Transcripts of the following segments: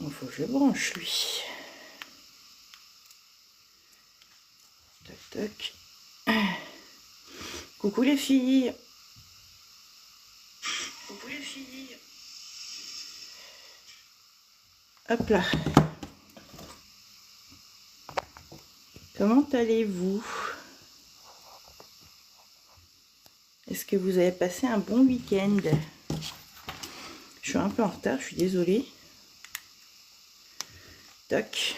Il faut que je le branche, lui. Tac, tac. Coucou les filles. Coucou les filles. Hop là. Comment allez-vous? Est-ce que vous avez passé un bon week-end? Je suis un peu en retard, je suis désolée. Toc.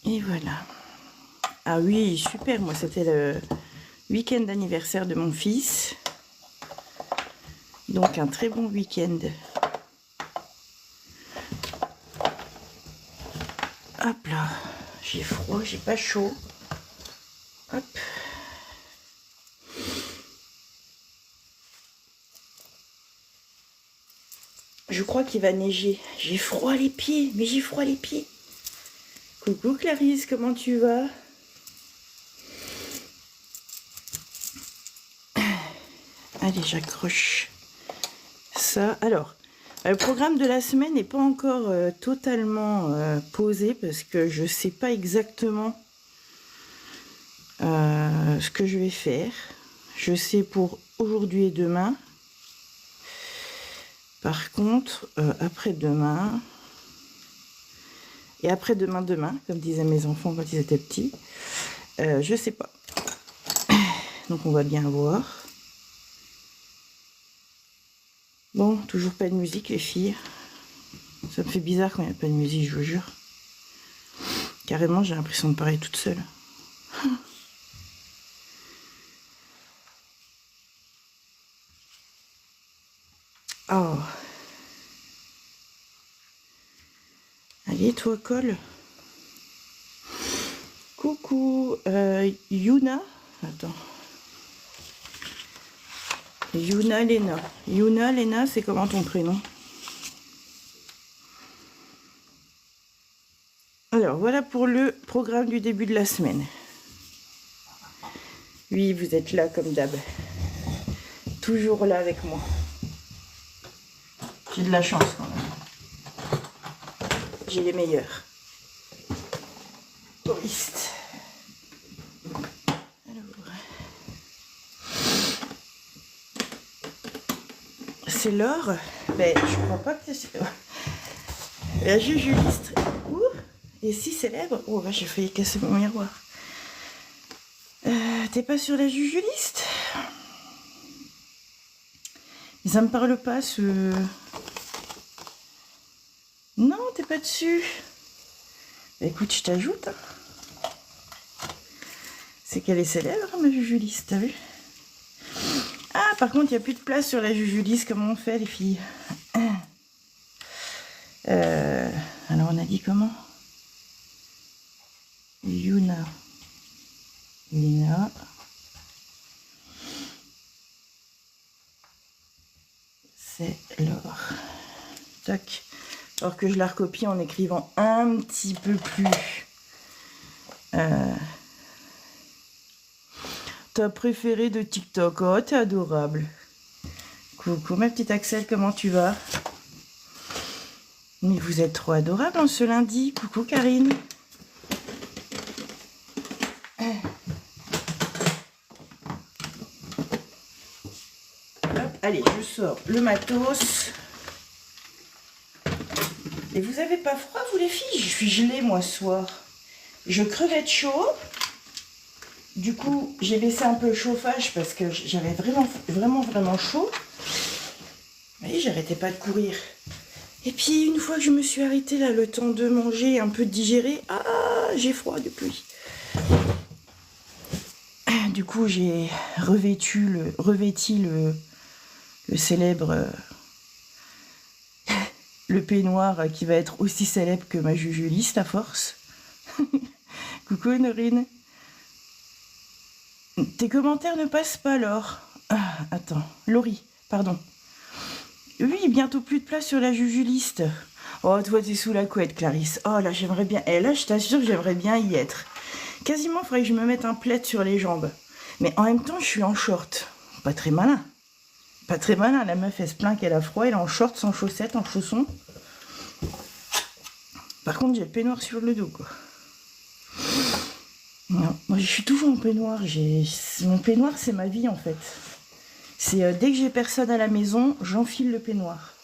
Et voilà. Ah oui, super, moi c'était le week-end d'anniversaire de mon fils. Donc un très bon week-end. Hop là, j'ai froid, j'ai pas chaud. Hop. Je crois qu'il va neiger. J'ai froid les pieds, mais j'ai froid les pieds. Coucou Clarisse, comment tu vas? Allez, j'accroche ça. Alors, le programme de la semaine n'est pas encore totalement posé parce que je ne sais pas exactement ce que je vais faire. Je sais pour aujourd'hui et demain. Par contre, après-demain et après-demain, demain, comme disaient mes enfants quand ils étaient petits, je sais pas. Donc on va bien voir. Bon, toujours pas de musique les filles. Ça me fait bizarre quand il n'y a pas de musique, je vous jure. Carrément, j'ai l'impression de parler toute seule. Oh. Allez, toi, colle. Coucou, Yuna. Attends. Yuna Lena. Yuna Lena, c'est comment ton prénom? Alors, voilà pour le programme du début de la semaine. Oui, vous êtes là comme d'hab. Toujours là avec moi. J'ai de la chance quand même. J'ai les meilleurs. Choristes. C'est l'or. Ben, je crois pas que c'est... La jujuliste. Ouh, et si célèbre. Oh, j'ai failli casser mon miroir. T'es pas sur la jujuliste? Ça me parle pas, ce... Non, t'es pas dessus. Ben, écoute, je t'ajoute. Hein. C'est qu'elle est célèbre, ma jujuliste, t'as vu? Ah, par contre, il n'y a plus de place sur la jujuliste. Comment on fait, les filles? Alors, on a dit comment? Yuna. Lina. C'est l'or. Tac. Alors que je la recopie en écrivant un petit peu plus... Ta préférée de TikTok. Oh, t'es adorable. Coucou ma petite Axel, comment tu vas? Mais vous êtes trop adorable en ce lundi. Coucou Karine. Hop, allez, je sors le matos. Et vous avez pas froid, vous les filles? Je suis gelée moi ce soir. Je crevais de chaud. Du coup, j'ai baissé un peu le chauffage parce que j'avais vraiment chaud. Vous voyez, j'arrêtais pas de courir. Et puis, une fois que je me suis arrêtée, là, le temps de manger, un peu de digérer, ah, j'ai froid depuis. Du coup, j'ai revêti le célèbre... le peignoir qui va être aussi célèbre que ma jujuliste à force. Coucou Norine. Tes commentaires ne passent pas, Laure. Ah, attends, Laurie, pardon. Oui, bientôt plus de place sur la jujuliste. Oh, toi, t'es sous la couette, Clarisse. Oh, là, j'aimerais bien... Et là, je t'assure que j'aimerais bien y être. Quasiment, il faudrait que je me mette un plaid sur les jambes. Mais en même temps, je suis en short. Pas très malin. Pas très malin, la meuf, elle se plaint qu'elle a froid, elle est en short, sans chaussettes, en chaussons. Par contre, j'ai le peignoir sur le dos, quoi. Non, moi, je suis toujours en peignoir. Mon peignoir, c'est ma vie, en fait. C'est dès que j'ai personne à la maison, j'enfile le peignoir.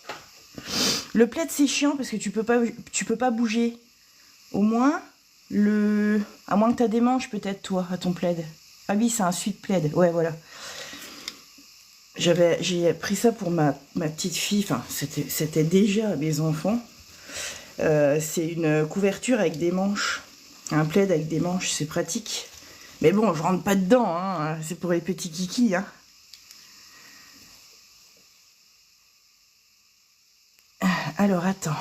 Le plaid, c'est chiant parce que tu peux pas bouger. Au moins, à moins que tu as des manches, peut-être, toi, à ton plaid. Ah oui, c'est un suite plaid. Ouais, voilà. J'ai pris ça pour ma petite fille. Enfin, c'était déjà mes enfants. C'est une couverture avec des manches. Un plaid avec des manches, c'est pratique. Mais bon, je rentre pas dedans, hein. C'est pour les petits kikis, hein. Alors, attends.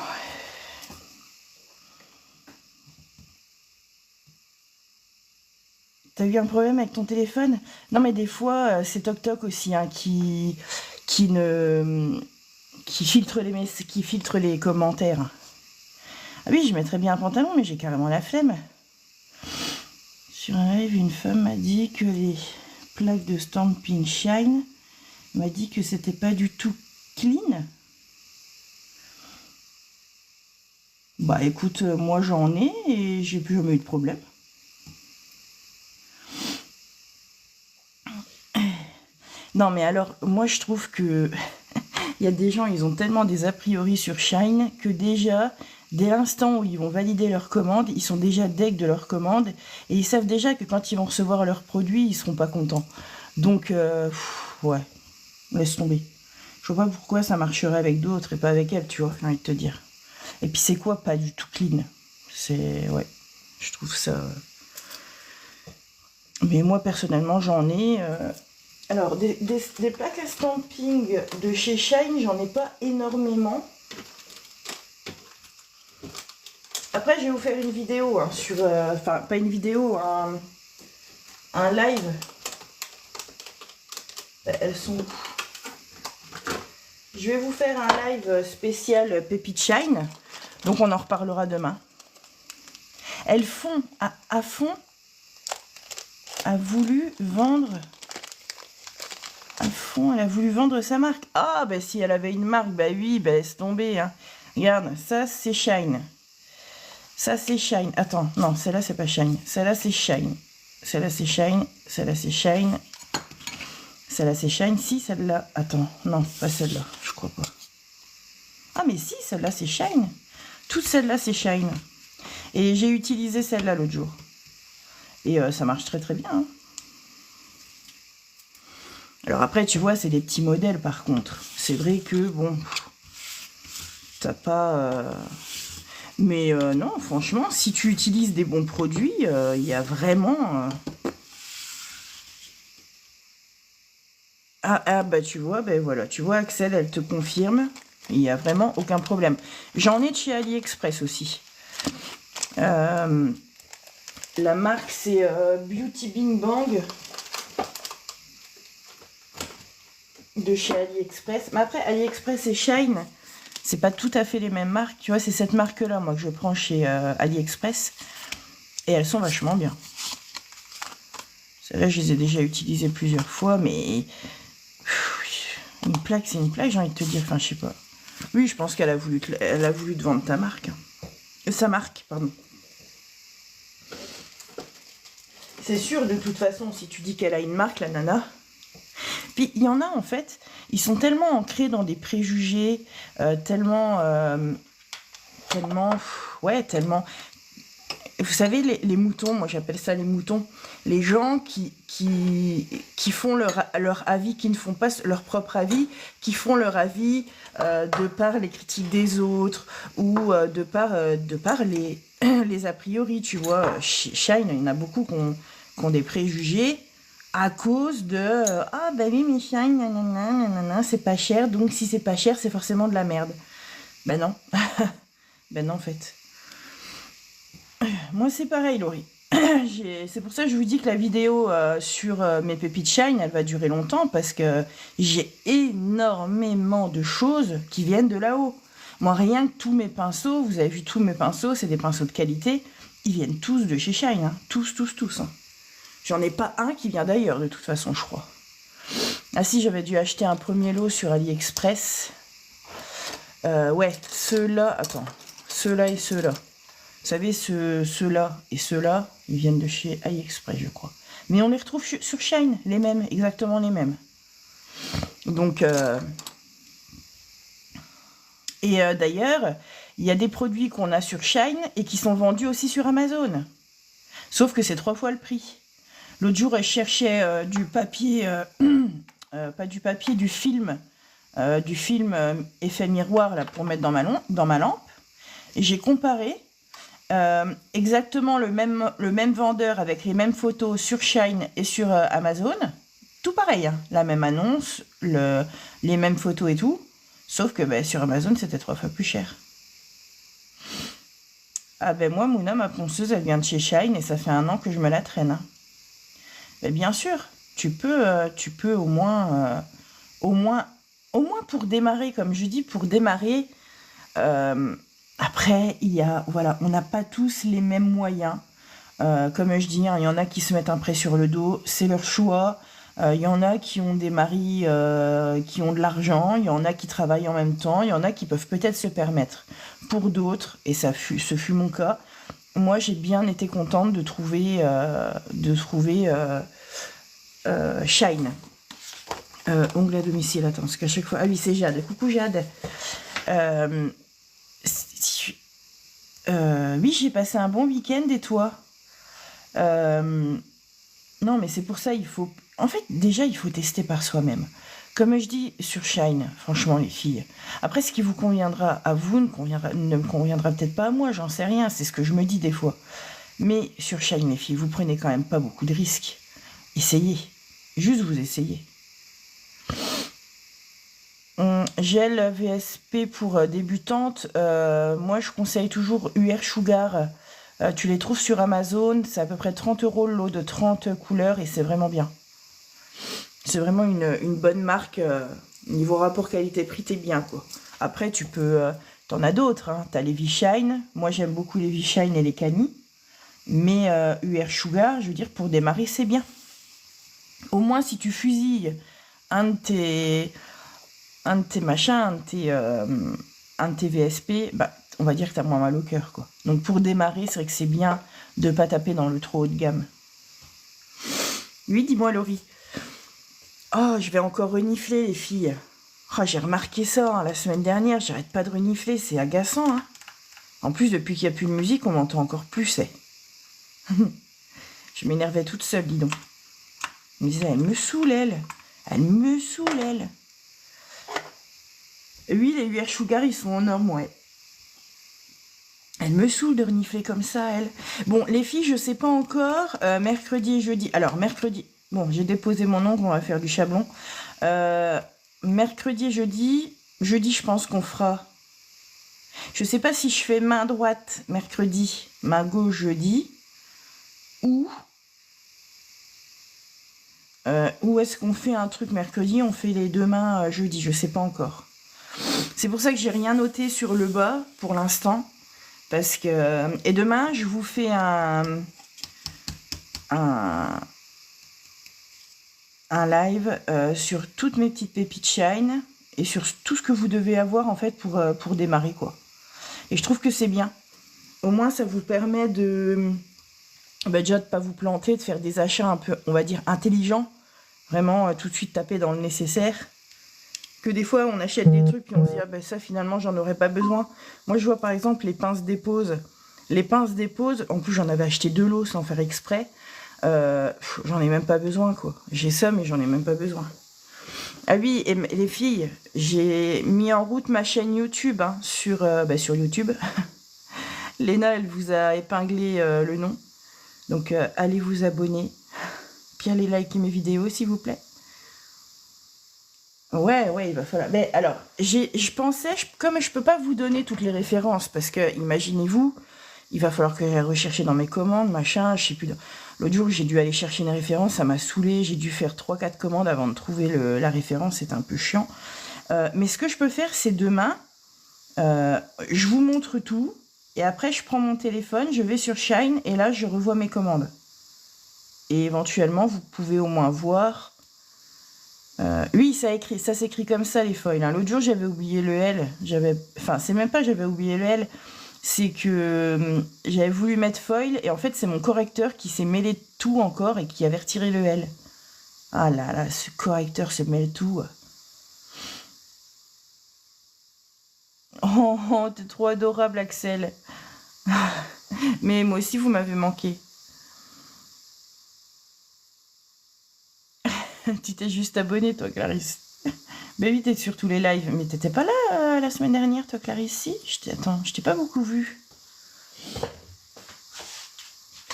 T'as eu un problème avec ton téléphone? Non, mais des fois, c'est TokTok aussi, hein, qui filtre les commentaires. Ah oui, je mettrais bien un pantalon, mais j'ai carrément la flemme. Sur un live, une femme m'a dit que les plaques de Stampin' Shine m'a dit que c'était pas du tout clean. Bah écoute, moi j'en ai et j'ai plus jamais eu de problème. Non mais alors, moi je trouve que il y a des gens, ils ont tellement des a priori sur Shine que déjà, dès l'instant où ils vont valider leur commande, ils sont déjà deg de leur commande et ils savent déjà que quand ils vont recevoir leurs produits, ils seront pas contents. Donc, ouais, laisse tomber. Je vois pas pourquoi ça marcherait avec d'autres et pas avec elle, tu vois, j'ai envie de te dire. Et puis c'est quoi, pas du tout clean? C'est, ouais, je trouve ça... Mais moi, personnellement, j'en ai... Alors, des plaques à stamping de chez Shine, j'en ai pas énormément. Après, je vais vous faire une vidéo hein, sur... Enfin, pas une vidéo, un live. Elles sont... Je vais vous faire un live spécial Pépite Shine. Donc, on en reparlera demain. Elles font à fond... a voulu vendre... À fond, elle a voulu vendre sa marque. Ah, bah si elle avait une marque, bah oui, bah laisse tomber. Hein. Regarde, ça c'est Shine. Ça c'est Shine. Attends, non, celle-là c'est pas Shine. Celle-là c'est Shine. Celle-là c'est Shine. Celle-là c'est Shine. Celle-là c'est Shine. Si, celle-là. Attends, non, pas celle-là. Je crois pas. Ah, mais si, celle-là c'est Shine. Toutes celles-là c'est Shine. Et j'ai utilisé celle-là l'autre jour. Et ça marche très très bien. Hein. Alors après, tu vois, c'est des petits modèles par contre. C'est vrai que, bon, t'as pas... Mais non, franchement, si tu utilises des bons produits, il y a vraiment... Ah, bah tu vois, ben voilà, tu vois, Axel, elle te confirme. Il n'y a vraiment aucun problème. J'en ai de chez AliExpress aussi. La marque, c'est Beauty Bing Bang. De chez AliExpress. Mais après, AliExpress et Shine, c'est pas tout à fait les mêmes marques. Tu vois, c'est cette marque-là, moi, que je prends chez AliExpress. Et elles sont vachement bien. Celles-là, je les ai déjà utilisées plusieurs fois, mais... Une plaque, c'est une plaque, j'ai envie de te dire. Enfin, je sais pas. Oui, je pense qu'elle a voulu te vendre ta marque. Sa marque, pardon. C'est sûr, de toute façon, si tu dis qu'elle a une marque, la nana... Puis il y en a en fait, ils sont tellement ancrés dans des préjugés, tellement... Vous savez, les moutons, moi j'appelle ça les moutons, les gens qui font leur avis, qui ne font pas leur propre avis, qui font leur avis de par les critiques des autres ou de par les a priori, tu vois. Shine, il y en a beaucoup qui ont des préjugés. À cause de ah bah oui mais Shine nanana, nanana, c'est pas cher, donc si c'est pas cher c'est forcément de la merde. Ben non. Ben non en fait. Moi c'est pareil Laurie. C'est pour ça que je vous dis que la vidéo sur mes pépites Shine elle va durer longtemps parce que j'ai énormément de choses qui viennent de là-haut. Moi rien que tous mes pinceaux, vous avez vu tous mes pinceaux, c'est des pinceaux de qualité, ils viennent tous de chez Shine, hein. Tous. Hein. J'en ai pas un qui vient d'ailleurs, de toute façon, je crois. Ah si, j'avais dû acheter un premier lot sur AliExpress. Ouais, ceux-là, attends, ceux-là et ceux-là. Vous savez, ceux-là et ceux-là, ils viennent de chez AliExpress, je crois. Mais on les retrouve sur Shein, les mêmes, exactement les mêmes. Donc, d'ailleurs, il y a des produits qu'on a sur Shein et qui sont vendus aussi sur Amazon. Sauf que c'est 3 fois le prix. L'autre jour, je cherchais du papier, pas du papier, du film effet miroir là, pour mettre dans ma lampe. Et j'ai comparé exactement le même vendeur avec les mêmes photos sur Shein et sur Amazon. Tout pareil, hein, la même annonce, les mêmes photos et tout. Sauf que sur Amazon, c'était 3 fois plus cher. Ah moi, Mouna, ma ponceuse, elle vient de chez Shein et ça fait 1 an que je me la traîne. Hein. Bien sûr, tu peux au moins pour démarrer, comme je dis, pour démarrer. Après, voilà, on n'a pas tous les mêmes moyens. Comme je dis, hein, il y en a qui se mettent un prêt sur le dos, c'est leur choix. Il y en a qui ont des maris qui ont de l'argent, il y en a qui travaillent en même temps, il y en a qui peuvent peut-être se permettre. Pour d'autres, et ce fut mon cas, moi j'ai bien été contente de trouver Shein. Ongles à domicile, attends, parce qu'à chaque fois... Ah oui, c'est Jade. Coucou Jade. Oui, j'ai passé un bon week-end et toi non, mais c'est pour ça, il faut... En fait, déjà, il faut tester par soi-même. Comme je dis sur Shein, franchement, les filles. Après, ce qui vous conviendra à vous ne me conviendra peut-être pas à moi, j'en sais rien. C'est ce que je me dis des fois. Mais sur Shein, les filles, vous prenez quand même pas beaucoup de risques. Essayez. Juste vous essayez. Gel VSP pour débutantes. Moi, je conseille toujours UR Sugar. Tu les trouves sur Amazon. C'est à peu près 30 € le lot de 30 couleurs et c'est vraiment bien. C'est vraiment une bonne marque. Niveau rapport qualité-prix, t'es bien, quoi. Après, tu peux... t'en as d'autres. Hein. T'as les V-Shine. Moi, j'aime beaucoup les V-Shine et les Cani. Mais UR Sugar, je veux dire, pour démarrer, c'est bien. Au moins, si tu fusilles un de tes machins, un de tes VSP, on va dire que tu as moins mal au cœur, quoi. Donc pour démarrer, c'est vrai que c'est bien de ne pas taper dans le trop haut de gamme. Oui, dis-moi Laurie. Oh, je vais encore renifler les filles. Oh, j'ai remarqué ça hein, la semaine dernière, j'arrête pas de renifler, c'est agaçant. Hein. En plus, depuis qu'il n'y a plus de musique, on m'entend encore plus. Je m'énervais toute seule, dis donc. Je me disais, elle me saoule, elle. Elle me saoule, elle. Oui, les UR Sugar, ils sont en norme, ouais. Elle me saoule de renifler comme ça, elle. Bon, les filles, je sais pas encore. Mercredi et jeudi. Alors, mercredi... Bon, j'ai déposé mon ongle, on va faire du chablon. Mercredi et jeudi... Jeudi, je pense qu'on fera... Je sais pas si je fais main droite mercredi, main gauche jeudi. Ou est-ce qu'on fait un truc mercredi, on fait les 2 mains jeudi, je sais pas encore. C'est pour ça que j'ai rien noté sur le bas pour l'instant. Parce que... Et demain, je vous fais un live sur toutes mes petites pépites Shein et sur tout ce que vous devez avoir en fait pour démarrer, quoi. Et je trouve que c'est bien. Au moins, ça vous permet de... déjà de pas vous planter, de faire des achats un peu, on va dire, intelligents. Vraiment, tout de suite taper dans le nécessaire. Que des fois, on achète des trucs et on se dit, ah ça, finalement, j'en aurais pas besoin. Moi, je vois, par exemple, les pinces dépose. Les pinces dépose, en plus, j'en avais acheté 2 lots sans faire exprès. J'en ai même pas besoin, quoi. J'ai ça, mais j'en ai même pas besoin. Ah oui, et les filles, j'ai mis en route ma chaîne YouTube, hein, sur YouTube. Léna, elle vous a épinglé le nom. Donc, allez vous abonner. Puis allez liker mes vidéos, s'il vous plaît. Ouais, il va falloir... Mais alors, je pensais, comme je peux pas vous donner toutes les références, parce que, imaginez-vous, il va falloir que j'aille rechercher dans mes commandes, machin, je sais plus... L'autre jour, j'ai dû aller chercher une référence, ça m'a saoulé, j'ai dû faire 3-4 commandes avant de trouver la référence, c'est un peu chiant. Mais ce que je peux faire, c'est demain, je vous montre tout, et après, je prends mon téléphone, je vais sur Shein, et là, je revois mes commandes. Et éventuellement, vous pouvez au moins voir Oui, ça s'écrit comme ça, les foils. Hein. L'autre jour, j'avais oublié le L. Enfin, c'est même pas j'avais oublié le L. C'est que j'avais voulu mettre foil et en fait, c'est mon correcteur qui s'est mêlé de tout encore et qui avait retiré le L. Ah là là, ce correcteur se mêle tout. Oh, oh, t'es trop adorable, Axel. Mais moi aussi, vous m'avez manqué. Tu t'es juste abonné, toi, Clarisse. Ben oui, t'es sur tous les lives. Mais t'étais pas là la semaine dernière, toi, Clarisse? Si. Attends, je t'ai pas beaucoup vu.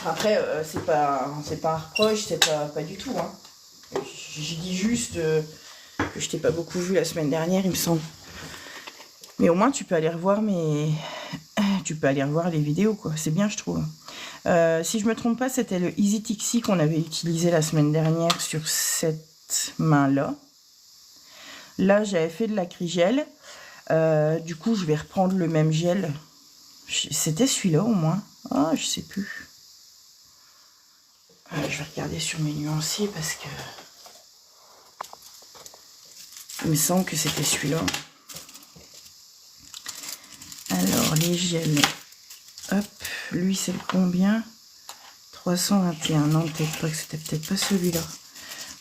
Après, c'est pas un reproche, c'est pas du tout. Hein. J'ai dit juste que je t'ai pas beaucoup vu la semaine dernière, il me semble. Mais au moins, tu peux aller revoir les vidéos, quoi. C'est bien, je trouve. Si je me trompe pas, c'était le Easy Tixi qu'on avait utilisé la semaine dernière sur cette main-là. Là, j'avais fait de l'acrygel. Du coup, je vais reprendre le même gel. C'était celui-là, au moins. Ah, je sais plus. Je vais regarder sur mes nuanciers parce que... Il me semble que c'était celui-là. Alors, les gels. Hop, lui, c'est le combien? 321. Non, peut-être pas que c'était peut-être pas celui-là.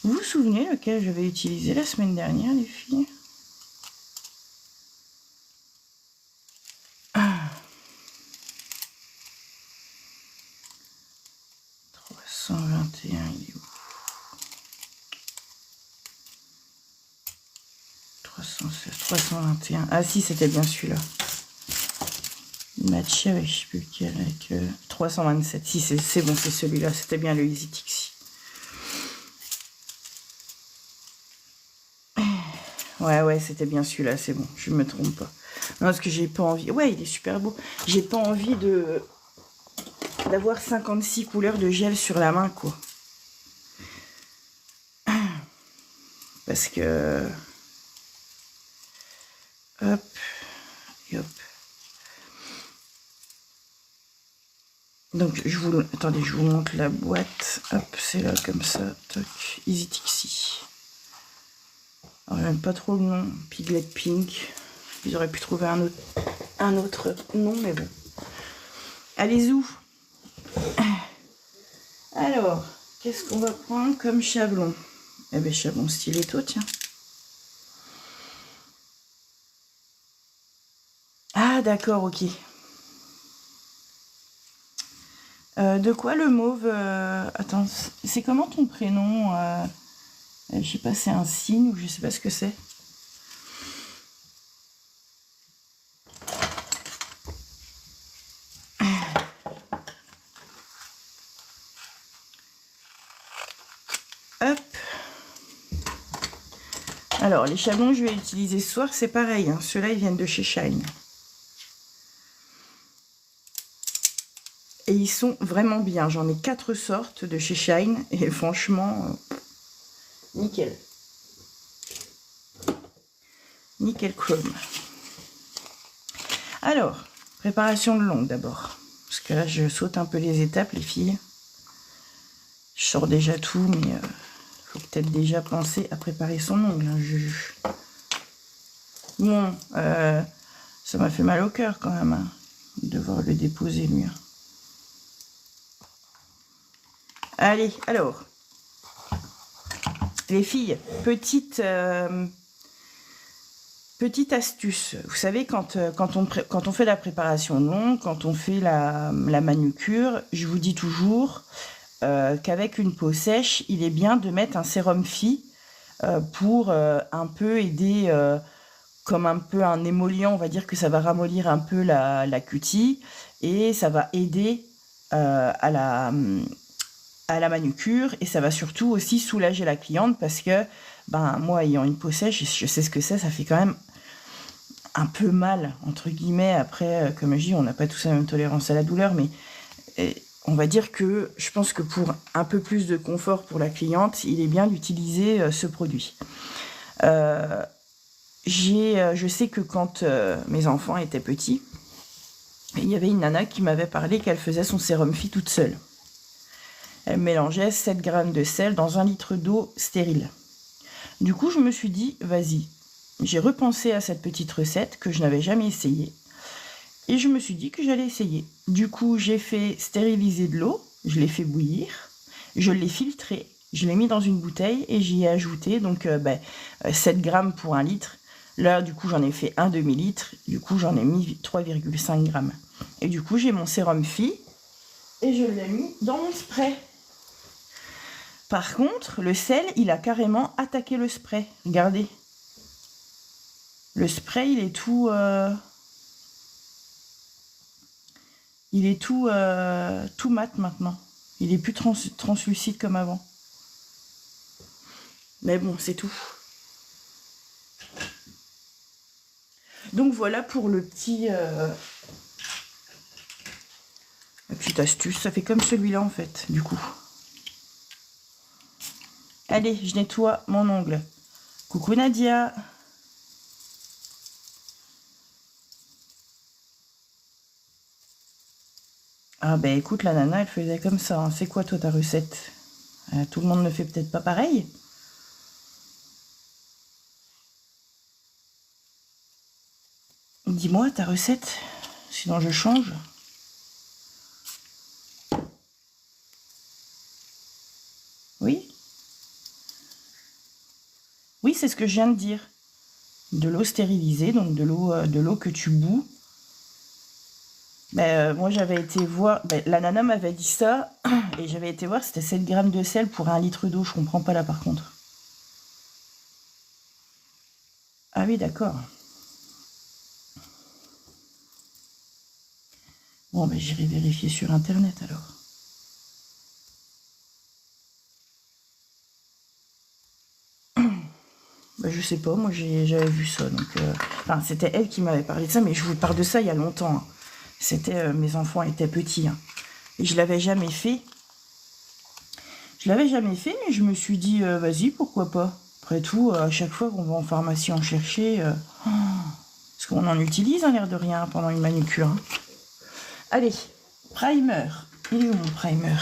Vous vous souvenez lequel j'avais utilisé la semaine dernière, les filles? Ah. 321, il est où? 316, 321. Ah si, c'était bien celui-là. Matché avec, je sais plus lequel, avec 327. Si, c'est bon, c'est celui-là. C'était bien le Easy Tixi. Ouais, c'était bien celui-là, c'est bon, je me trompe pas. Non, parce que j'ai pas envie... Ouais, il est super beau. J'ai pas envie d'avoir 56 couleurs de gel sur la main, quoi. Parce que... Hop, et hop. Donc, attendez, je vous montre la boîte. Hop, c'est là, comme ça. Toc, Easy Tixi. Alors, j'aime pas trop le nom. Piglet Pink. Ils auraient pu trouver un autre nom, mais bon. Allez, où? Alors, qu'est-ce qu'on va prendre comme chablon? Eh bien, chablon Stiletto, tiens. Ah, d'accord, ok. De quoi le mauve? Attends, c'est comment ton prénom? Je sais pas, c'est un signe ou je sais pas ce que c'est. Hop. Alors, les chablons que je vais utiliser ce soir, c'est pareil. Hein. Ceux-là, ils viennent de chez Shine. Et ils sont vraiment bien. J'en ai 4 sortes de chez Shine. Et franchement, nickel. Nickel chrome. Alors, préparation de l'ongle d'abord. Parce que là, je saute un peu les étapes, les filles. Je sors déjà tout, mais faut peut-être déjà penser à préparer son ongle. Hein, Bon, ça m'a fait mal au cœur quand même, hein, de devoir le déposer, lui. Allez, alors, les filles, petite astuce. Vous savez, quand on fait la préparation de l'ongle, quand on fait la manucure, je vous dis toujours qu'avec une peau sèche, il est bien de mettre un sérum Phi pour un peu aider, comme un peu un émollient, on va dire que ça va ramollir un peu la cutie et ça va aider à la manucure et ça va surtout aussi soulager la cliente parce que moi ayant une peau sèche, je sais ce que c'est, ça fait quand même un peu mal entre guillemets. Après, comme je dis, on n'a pas tous la même tolérance à la douleur, mais on va dire que je pense que pour un peu plus de confort pour la cliente, il est bien d'utiliser ce produit. Je sais que quand mes enfants étaient petits, il y avait une nana qui m'avait parlé qu'elle faisait son sérum Phi toute seule. Elle mélangeait 7 grammes de sel dans 1 litre d'eau stérile. Du coup, je me suis dit, vas-y. J'ai repensé à cette petite recette que je n'avais jamais essayée. Et je me suis dit que j'allais essayer. Du coup, j'ai fait stériliser de l'eau, je l'ai fait bouillir, je l'ai filtré, je l'ai mis dans une bouteille et j'y ai ajouté donc 7 grammes pour 1 litre. Là, du coup, j'en ai fait un demi-litre. Du coup, j'en ai mis 3,5 grammes. Et du coup, j'ai mon sérum Phi et je l'ai mis dans mon spray. Par contre, le sel, il a carrément attaqué le spray. Regardez. Le spray, il est tout... tout mat maintenant. Il est plus translucide comme avant. Mais bon, c'est tout. Donc voilà pour la petite astuce. Ça fait comme celui-là en fait, du coup. Allez, je nettoie mon ongle. Coucou Nadia. Ah ben écoute, la nana, elle faisait comme ça. Hein. C'est quoi toi ta recette? Tout le monde ne fait peut-être pas pareil. Dis-moi ta recette, sinon je change. Oui? Oui, c'est ce que je viens de dire. De l'eau stérilisée, donc de l'eau que tu bous. Moi j'avais été voir, la nana m'avait dit ça, et j'avais été voir, c'était 7 grammes de sel pour 1 litre d'eau, je comprends pas là par contre. Ah oui, d'accord. Bon, j'irai vérifier sur internet alors. Je sais pas, moi j'avais vu ça, donc... Enfin, c'était elle qui m'avait parlé de ça, mais je vous parle de ça il y a longtemps. Hein. C'était... mes enfants étaient petits. Hein. Et je l'avais jamais fait. Je l'avais jamais fait, mais je me suis dit, vas-y, pourquoi pas. Après tout, à chaque fois qu'on va en pharmacie en chercher... parce qu'on en utilise, hein, l'air de rien, pendant une manucure. Hein. Allez, primer. Il est où mon primer ?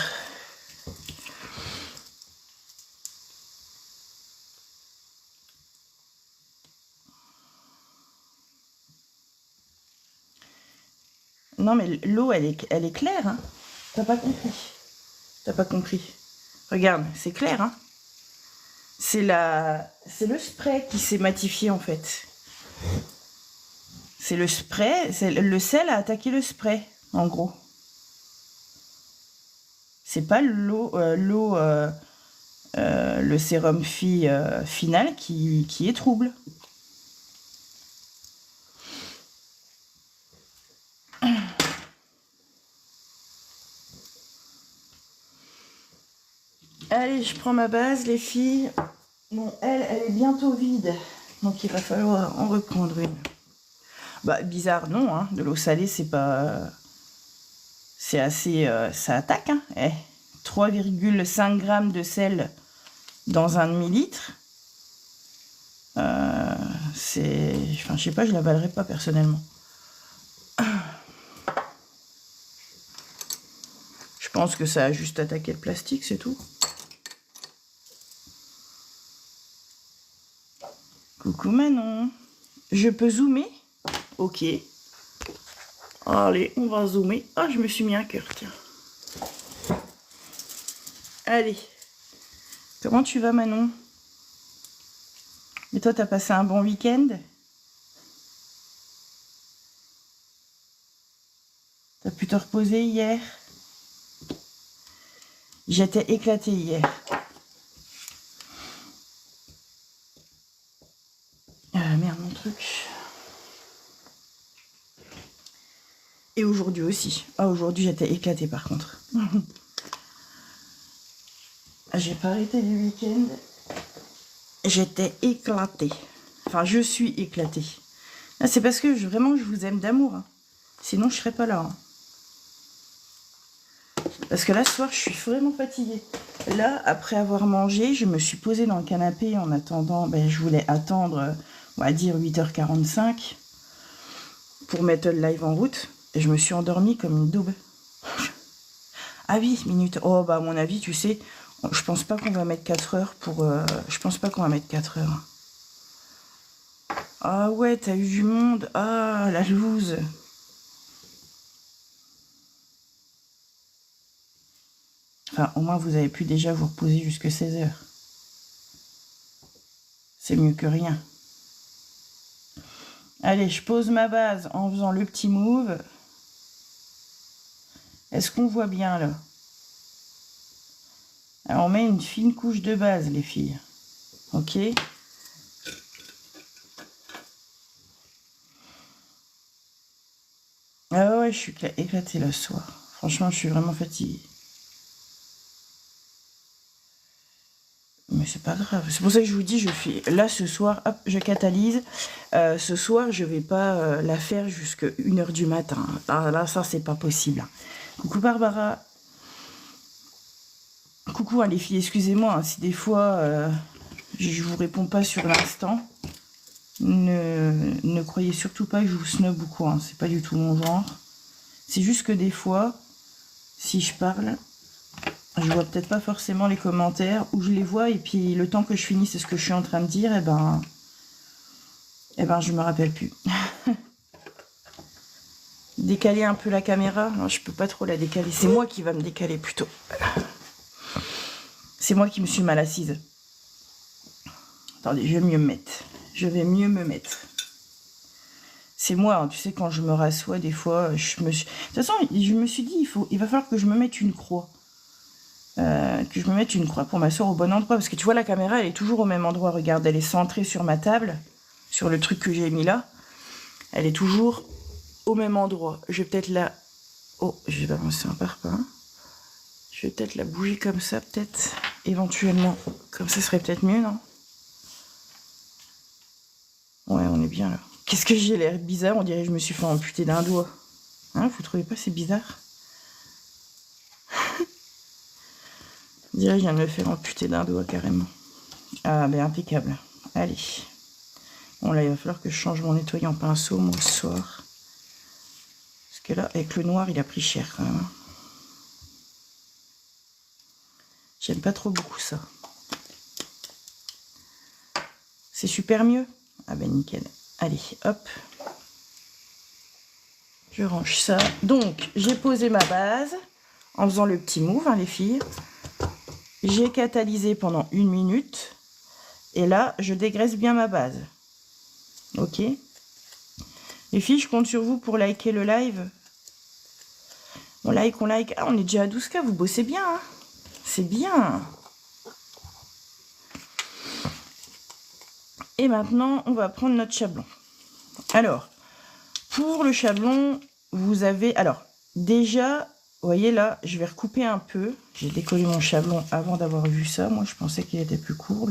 Non, mais l'eau, elle est claire. Hein. T'as pas compris. T'as pas compris. Regarde, c'est clair. Hein. C'est le spray qui s'est matifié, en fait. C'est le spray. Le sel a attaqué le spray, en gros. C'est pas l'eau, le sérum Phi final qui est trouble. Allez, je prends ma base, les filles. Bon, elle est bientôt vide. Donc, il va falloir en reprendre une. Bizarre, non. Hein. De l'eau salée, c'est pas... C'est assez... ça attaque. Hein. 3,5 grammes de sel dans un demi-litre. C'est... Enfin, je sais pas, je l'avalerai pas personnellement. Je pense que ça a juste attaqué le plastique, c'est tout. Coucou Manon. Je peux zoomer? Ok. Allez, on va zoomer. Ah, je me suis mis un cœur, tiens. Allez. Comment tu vas, Manon? Et toi, t'as passé un bon week-end? T'as pu te reposer hier? J'étais éclatée hier. Merde, mon truc. Et aujourd'hui aussi. Ah, aujourd'hui, j'étais éclatée par contre. J'ai pas arrêté du week-end. J'étais éclatée. Enfin, je suis éclatée. C'est parce que vraiment, je vous aime d'amour. Hein. Sinon, je serais pas là. Hein. Parce que là, ce soir, je suis vraiment fatiguée. Là, après avoir mangé, je me suis posée dans le canapé en attendant. Je voulais attendre, on va dire, 8h45 pour mettre le live en route. Et je me suis endormie comme une daube. Ah oui, minute. Oh, à mon avis, tu sais, Je pense pas qu'on va mettre 4 heures pour... je pense pas qu'on va mettre 4 heures. Ah ouais, t'as eu du monde. Ah, la loose. Enfin, au moins, vous avez pu déjà vous reposer jusque 16 heures. C'est mieux que rien. Allez, je pose ma base en faisant le petit move. Est-ce qu'on voit bien, là? Alors, on met une fine couche de base, les filles. Ok? Ah ouais, je suis éclatée là ce soir. Franchement, je suis vraiment fatiguée. Mais c'est pas grave. C'est pour ça que je vous dis, je fais là ce soir, hop, je catalyse. Ce soir, je vais pas la faire jusqu'à 1h du matin. Ah, là, ça, c'est pas possible. Coucou Barbara. Coucou les filles, excusez-moi hein, si des fois je vous réponds pas sur l'instant. Ne croyez surtout pas que je vous snob ou quoi. Hein, c'est pas du tout mon genre. C'est juste que des fois, si je parle, je vois peut-être pas forcément les commentaires, ou je les vois, et puis le temps que je finisse ce que je suis en train de dire, et ben je me rappelle plus. Décaler un peu la caméra, non, je peux pas trop la décaler, c'est moi qui va me décaler plutôt. C'est moi qui me suis mal assise. Attendez, je vais mieux me mettre. Je vais mieux me mettre. C'est moi, hein, tu sais, quand je me rassois, des fois, je me suis... De toute façon, je me suis dit, il va falloir que je me mette une croix. Que je me mette une croix pour m'asseoir au bon endroit. Parce que tu vois, la caméra, elle est toujours au même endroit. Regarde, elle est centrée sur ma table, sur le truc que j'ai mis là. Elle est toujours au même endroit. Je vais peut-être la... Oh, j'ai balancé un parpaing. Je vais peut-être la bouger comme ça, peut-être, éventuellement. Comme ça, ce serait peut-être mieux, non? Ouais, on est bien là. Qu'est-ce que j'ai l'air bizarre? On dirait que je me suis fait amputer d'un doigt. Hein, vous trouvez pas c'est bizarre? On dirait que je viens de me faire amputer d'un doigt carrément. Ah ben impeccable. Allez. Bon là il va falloir que je change mon nettoyant pinceau moi ce soir. Parce que là avec le noir il a pris cher quand même. J'aime pas trop beaucoup ça. C'est super mieux? Ah ben nickel. Allez, hop. Je range ça. Donc, j'ai posé ma base en faisant le petit move, hein, les filles. J'ai catalysé pendant 1 minute. Et là, je dégraisse bien ma base. Ok? Les filles, je compte sur vous pour liker le live. On like, on like. Ah, on est déjà à 12K, vous bossez bien. Hein, c'est bien. Et maintenant, on va prendre notre chablon. Alors, pour le chablon, vous avez... Alors, déjà, vous voyez là, je vais recouper un peu. J'ai décollé mon chablon avant d'avoir vu ça. Moi, je pensais qu'il était plus court.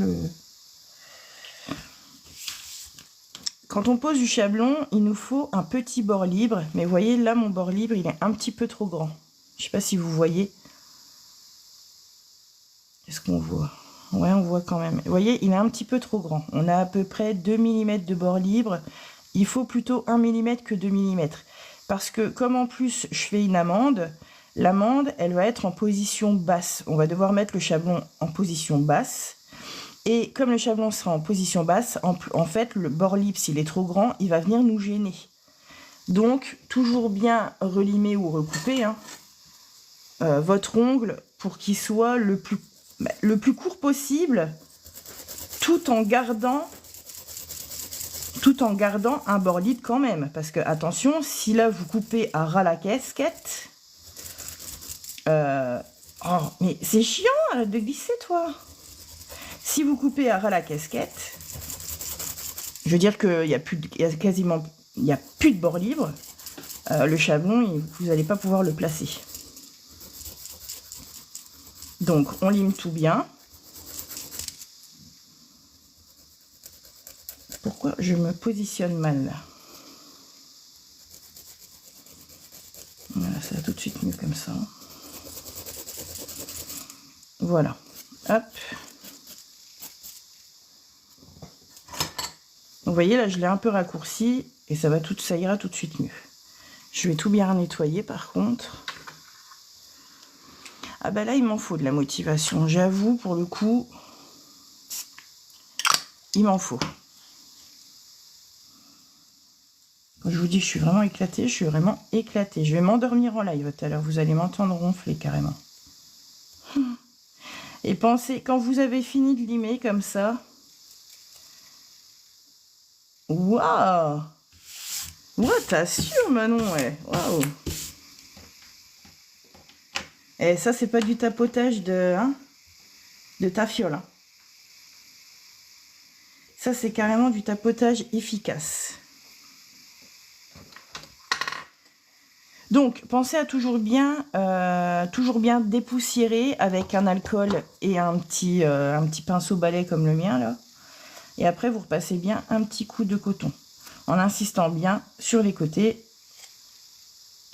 Quand on pose du chablon, il nous faut un petit bord libre. Mais vous voyez, là, mon bord libre, il est un petit peu trop grand. Je ne sais pas si vous voyez. Est-ce qu'on voit? Ouais, on voit quand même. Vous voyez, il est un petit peu trop grand. On a à peu près 2 mm de bord libre. Il faut plutôt 1 mm que 2 mm. Parce que comme en plus, je fais une amande, l'amande, elle va être en position basse. On va devoir mettre le chablon en position basse. Et comme le chablon sera en position basse, en fait, le bord libre, s'il est trop grand, il va venir nous gêner. Donc, toujours bien relimer ou recouper hein, votre ongle pour qu'il soit le plus court possible, tout en gardant un bord libre quand même. Parce que, attention, si là, vous coupez à ras la casquette... oh, mais c'est chiant de glisser, toi. Si vous coupez à ras la casquette, je veux dire qu'il n'y a plus de bord libre. Le chablon, vous n'allez pas pouvoir le placer. Donc, on lime tout bien. Pourquoi je me positionne mal là? Voilà, ça va tout de suite mieux comme ça. Voilà. Hop. Vous voyez, là, je l'ai un peu raccourci et ça ira tout de suite mieux. Je vais tout bien nettoyer par contre. Ah bah là, il m'en faut de la motivation. J'avoue, pour le coup, il m'en faut. Quand je vous dis que je suis vraiment éclatée, je suis vraiment éclatée. Je vais m'endormir en live tout à l'heure. Vous allez m'entendre ronfler carrément. Et pensez, quand vous avez fini de limer comme ça... Waouh! Ouais, t'assures, Manon, ouais. Waouh! Et ça, c'est pas du tapotage de tafiole. Hein. Ça, c'est carrément du tapotage efficace. Donc, pensez à toujours bien dépoussiérer avec un alcool et un petit pinceau balai comme le mien, là. Et après, vous repassez bien un petit coup de coton. En insistant bien sur les côtés.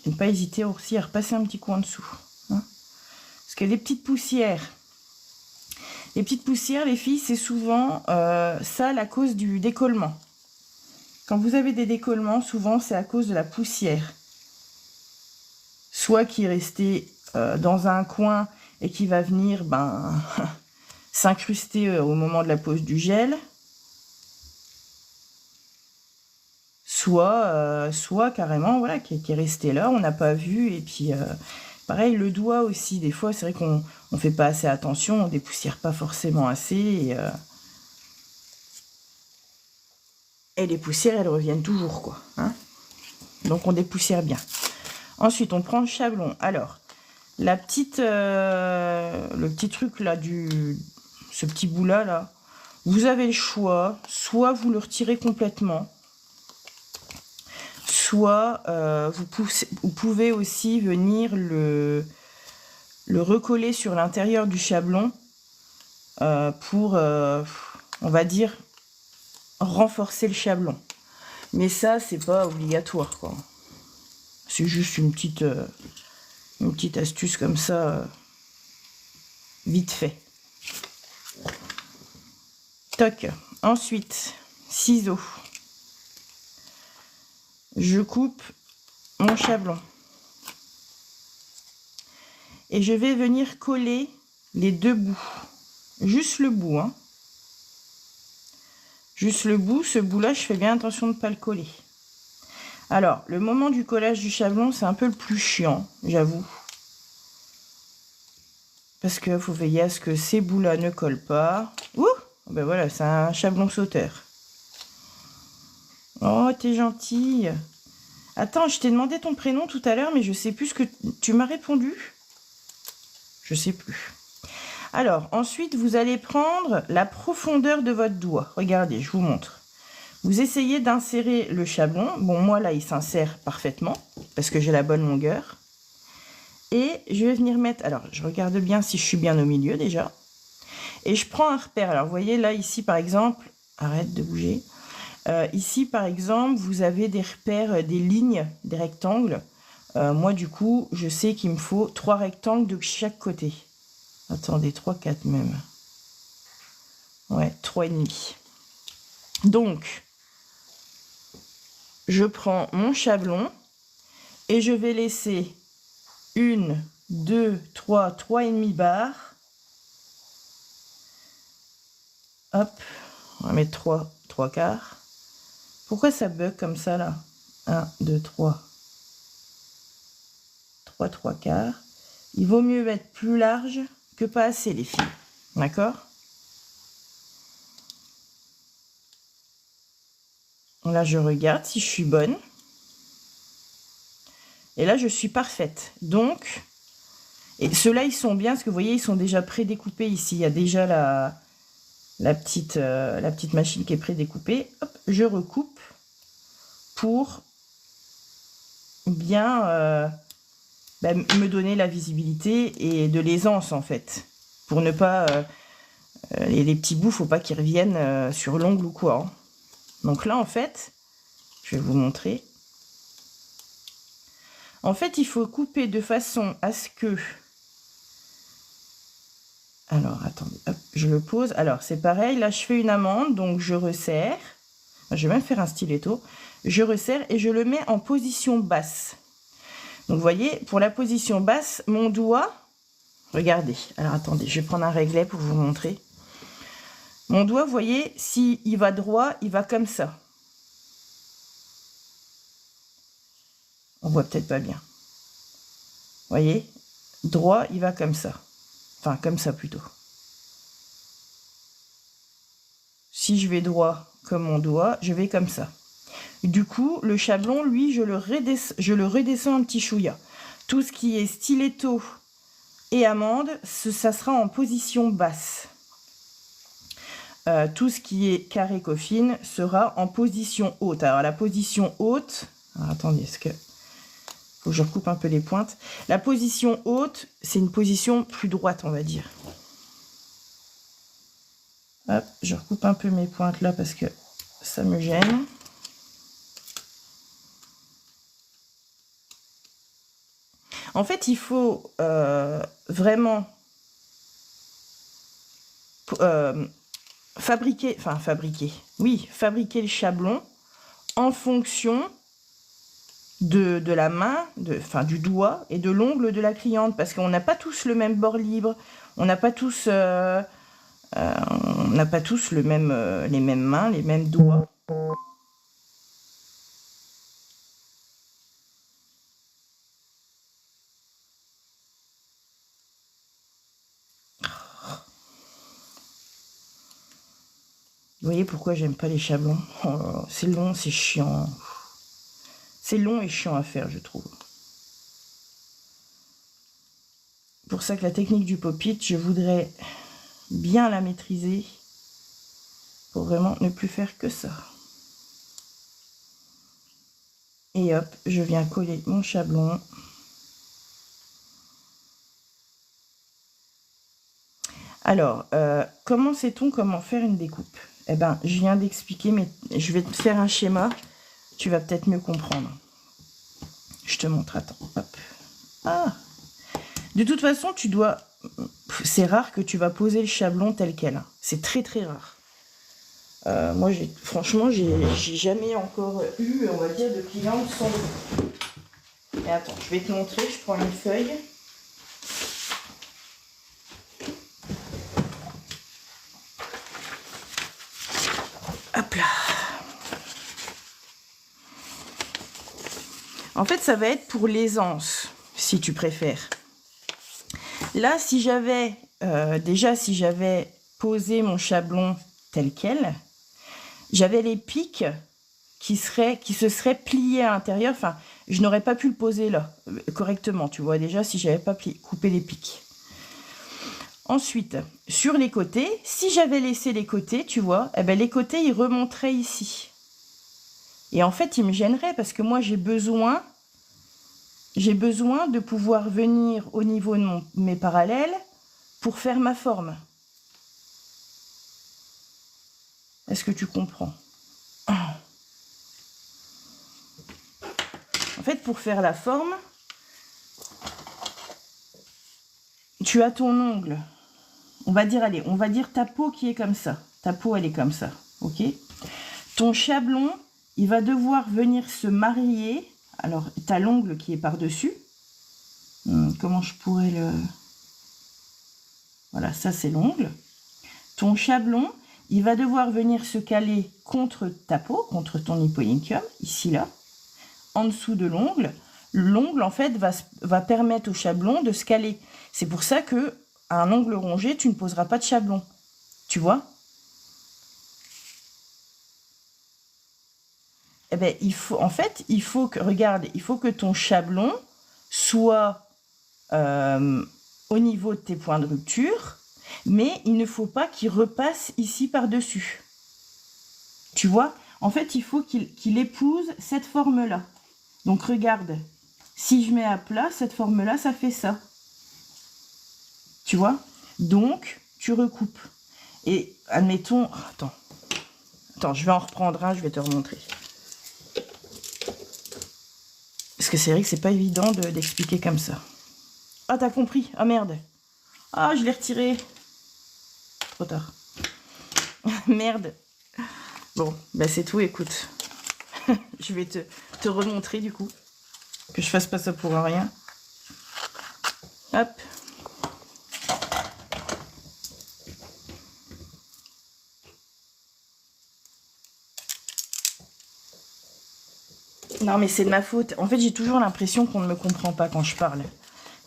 Et ne pas hésiter aussi à repasser un petit coup en dessous. Hein. Parce que les petites poussières, les filles, c'est souvent ça la cause du décollement. Quand vous avez des décollements, souvent, c'est à cause de la poussière. Soit qui est resté dans un coin et qui va venir s'incruster au moment de la pose du gel. Soit carrément, voilà, qui est resté là, on n'a pas vu. Et puis, pareil, le doigt aussi, des fois, c'est vrai qu'on ne fait pas assez attention, on dépoussière pas forcément assez. Et les poussières, elles reviennent toujours, quoi. Hein, donc, on dépoussière bien. Ensuite, on prend le chablon. Alors, le petit truc là, ce petit bout là, vous avez le choix. Soit vous le retirez complètement, soit vous pouvez aussi venir le recoller sur l'intérieur du chablon pour, on va dire, renforcer le chablon. Mais ça, c'est pas obligatoire, quoi. C'est juste une petite astuce comme ça, vite fait. Toc. Ensuite, ciseaux. Je coupe mon chablon. Et je vais venir coller les deux bouts. Juste le bout, hein. Juste le bout. Ce bout-là, je fais bien attention de ne pas le coller. Alors, le moment du collage du chablon, c'est un peu le plus chiant, j'avoue. Parce qu'il faut veiller à ce que ces bouts-là ne collent pas. Ouh! Ben voilà, c'est un chablon sauteur. Oh, t'es gentille. Attends, je t'ai demandé ton prénom tout à l'heure, mais je sais plus ce que tu m'as répondu. Je sais plus. Alors, ensuite, vous allez prendre la profondeur de votre doigt. Regardez, je vous montre. Vous essayez d'insérer le chablon. Bon, moi, là, il s'insère parfaitement parce que j'ai la bonne longueur. Et je vais venir mettre... Alors, je regarde bien si je suis bien au milieu, déjà. Et je prends un repère. Alors, vous voyez, là, ici, par exemple... Arrête de bouger. Ici, par exemple, vous avez des repères, des lignes, des rectangles. Moi, du coup, je sais qu'il me faut 3 rectangles de chaque côté. Attendez, 3, 4 même. Ouais, 3,5. Donc, je prends mon chablon et je vais laisser 1, 2, 3, 3,5 barres. Hop, on va mettre 3 quarts. Pourquoi ça bug comme ça là? 1, 2, 3. 3 quarts. Il vaut mieux mettre plus large que pas assez, les filles. D'accord? Là, je regarde si je suis bonne. Et là, je suis parfaite. Donc, et ceux-là, ils sont bien, parce que vous voyez, ils sont déjà prédécoupés ici. Il y a déjà la petite machine qui est prédécoupée. Hop, je recoupe pour bien me donner la visibilité et de l'aisance, en fait. Pour ne pas... les petits bouts, faut pas qu'ils reviennent sur l'ongle ou quoi. Hein. Donc là, en fait, je vais vous montrer. En fait, il faut couper de façon à ce que... Alors, attendez, hop, je le pose. Alors, c'est pareil, là, je fais une amande, donc je resserre. Je vais même faire un stiletto. Je resserre et je le mets en position basse. Donc, vous voyez, pour la position basse, mon doigt, Regardez. Alors, attendez, je vais prendre un réglet pour vous montrer. Mon doigt, vous voyez, s'il va droit, il va comme ça. On voit peut-être pas bien. Vous voyez, droit, il va comme ça. Enfin, comme ça plutôt. Si je vais droit comme mon doigt, je vais comme ça. Du coup, le chablon, lui, je le redescends un petit chouïa. Tout ce qui est stiletto et amande, ça sera en position basse. Tout ce qui est carré coffine sera en position haute. Alors, la position haute... Alors, attendez, est-ce que... Faut que je recoupe un peu les pointes. La position haute, c'est une position plus droite, on va dire. Hop, je recoupe un peu mes pointes là parce que ça me gêne. En fait, il faut vraiment fabriquer le chablon en fonction de la main, du doigt et de l'ongle de la cliente, parce qu'on n'a pas tous le même bord libre, on n'a pas tous les mêmes mains, les mêmes doigts. Vous voyez pourquoi j'aime pas les chablons? Oh, c'est long, c'est chiant. C'est long et chiant à faire, je trouve. Pour ça que la technique du pop-it, je voudrais bien la maîtriser pour vraiment ne plus faire que ça. Et hop, je viens coller mon chablon. Alors, comment sait-on comment faire une découpe? Eh ben, je viens d'expliquer, mais je vais te faire un schéma. Tu vas peut-être mieux comprendre. Je te montre, attends. Hop. Ah! De toute façon, tu dois... C'est rare que tu vas poser le chablon tel quel. C'est très très rare. Moi, franchement, j'ai jamais encore eu, on va dire, de cliente sans... Et attends, je vais te montrer. Je prends une feuille. Hop là. En fait, ça va être pour l'aisance, si tu préfères. Là, si j'avais si j'avais posé mon chablon tel quel, j'avais les pics qui se seraient pliés à l'intérieur. Enfin, je n'aurais pas pu le poser là correctement, tu vois déjà, si j'avais pas coupé les pics. Ensuite, sur les côtés, si j'avais laissé les côtés, tu vois, eh ben les côtés, ils remonteraient ici. Et en fait, ils me gêneraient parce que moi, j'ai besoin de pouvoir venir au niveau de mes parallèles pour faire ma forme. Est-ce que tu comprends? En fait, pour faire la forme, tu as ton ongle. On va dire ta peau qui est comme ça. Ta peau, elle est comme ça, ok? Ton chablon, il va devoir venir se marier. Alors, tu as l'ongle qui est par-dessus. Comment je pourrais le... Voilà, ça c'est l'ongle. Ton chablon, il va devoir venir se caler contre ta peau, contre ton hippoïntium, ici là, en dessous de l'ongle. L'ongle, en fait, va permettre au chablon de se caler. C'est pour ça que à un ongle rongé, tu ne poseras pas de chablon. Tu vois? Eh bien, il faut que ton chablon soit au niveau de tes points de rupture, mais il ne faut pas qu'il repasse ici par-dessus. Tu vois? En fait, il faut qu'il épouse cette forme-là. Donc, regarde. Si je mets à plat, cette forme-là, ça fait ça. Tu vois? Donc, tu recoupes. Et admettons... Attends, je vais en reprendre un, je vais te remontrer. Parce que c'est vrai que c'est pas évident d'expliquer comme ça. Ah, t'as compris? Ah, merde. Ah, je l'ai retiré. Trop tard. Merde. Bon, bah c'est tout, écoute. Je vais te remontrer, du coup. Que je fasse pas ça pour rien. Hop. Non, mais c'est de ma faute. En fait, j'ai toujours l'impression qu'on ne me comprend pas quand je parle.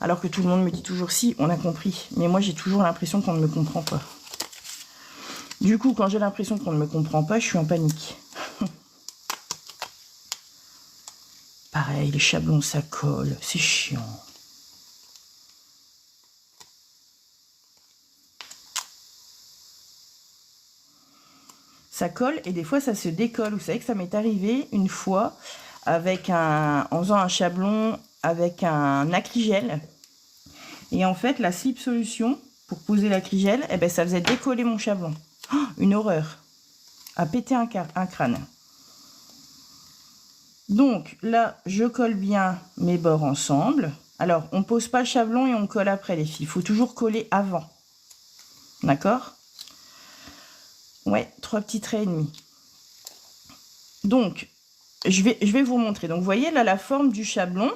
Alors que tout le monde me dit toujours si, on a compris. Mais moi, j'ai toujours l'impression qu'on ne me comprend pas. Du coup, quand j'ai l'impression qu'on ne me comprend pas, je suis en panique. Pareil, les chablons, ça colle. C'est chiant. Ça colle et des fois, ça se décolle. Vous savez que ça m'est arrivé une fois avec en faisant un chablon avec un acrygel. Et en fait, la slip solution, pour poser l'acrygel, eh ben, ça faisait décoller mon chablon. Oh, une horreur. À péter un crâne. Donc là, je colle bien mes bords ensemble. Alors, on ne pose pas le chablon et on colle après, les filles. Il faut toujours coller avant. D'accord? Ouais, 3 petits traits et demi. Donc, je vais vous montrer. Donc, vous voyez là la forme du chablon.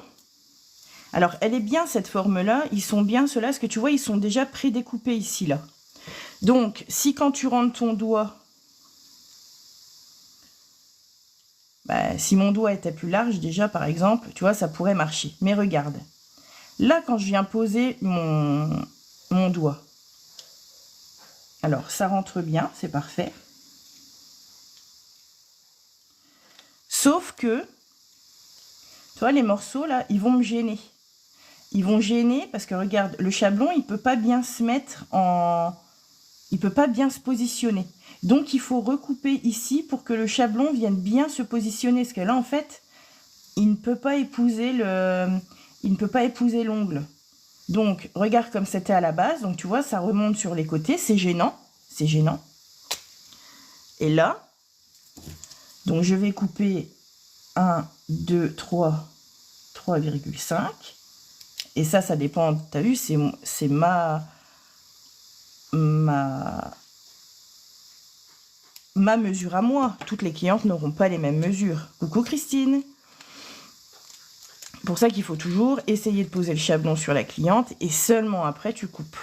Alors, elle est bien cette forme-là. Ils sont bien ceux-là. Parce que tu vois, ils sont déjà prédécoupés ici, là. Donc, si quand tu rentres ton doigt... Bah, si mon doigt était plus large, déjà, par exemple, tu vois, ça pourrait marcher. Mais regarde. Là, quand je viens poser mon doigt, alors, ça rentre bien, c'est parfait. Sauf que, tu vois, les morceaux, là, ils vont me gêner. Ils vont gêner parce que, regarde, le chablon, il ne peut pas bien se mettre en... Il ne peut pas bien se positionner. Donc, il faut recouper ici pour que le chablon vienne bien se positionner. Parce que là, en fait, il ne peut pas épouser l'ongle. Donc, regarde comme c'était à la base. Donc, tu vois, ça remonte sur les côtés. C'est gênant. C'est gênant. Et là, donc je vais couper 1, 2, 3, 3,5. Et ça dépend. Tu as vu, c'est ma mesure à moi. Toutes les clientes n'auront pas les mêmes mesures. Coucou Christine. Pour ça qu'il faut toujours essayer de poser le chablon sur la cliente et seulement après tu coupes.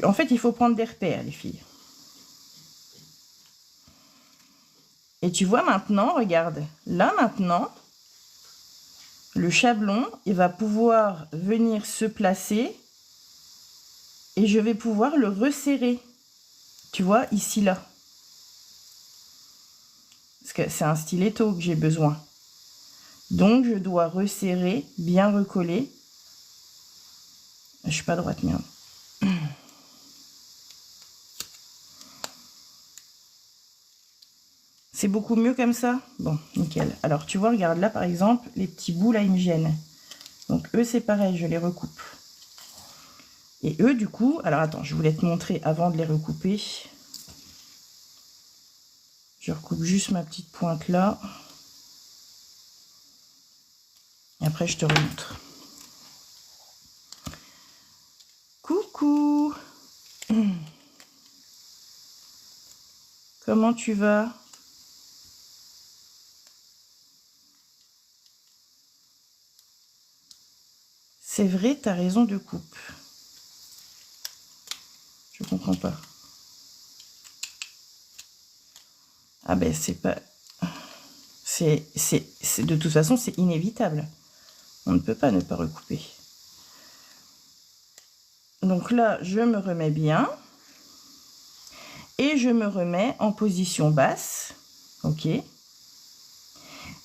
En fait, il faut prendre des repères, les filles. Et tu vois maintenant, regarde, là maintenant, le chablon, il va pouvoir venir se placer et je vais pouvoir le resserrer. Tu vois, ici, là. Parce que c'est un stiletto que j'ai besoin. Donc, je dois resserrer, bien recoller. Je suis pas droite, merde. C'est beaucoup mieux comme ça? Bon, nickel. Alors, tu vois, regarde là, par exemple, les petits bouts, là, ils me gênent. Donc, eux, c'est pareil, je les recoupe. Et eux, du coup... Alors, attends, je voulais te montrer avant de les recouper. Je recoupe juste ma petite pointe là. Et après, je te remontre. Coucou! Comment tu vas? C'est vrai, t'as raison de coupe. Je comprends pas. Ah ben, c'est pas... De toute façon, c'est inévitable. On ne peut pas ne pas recouper. Donc là, je me remets bien. Et je me remets en position basse. Ok.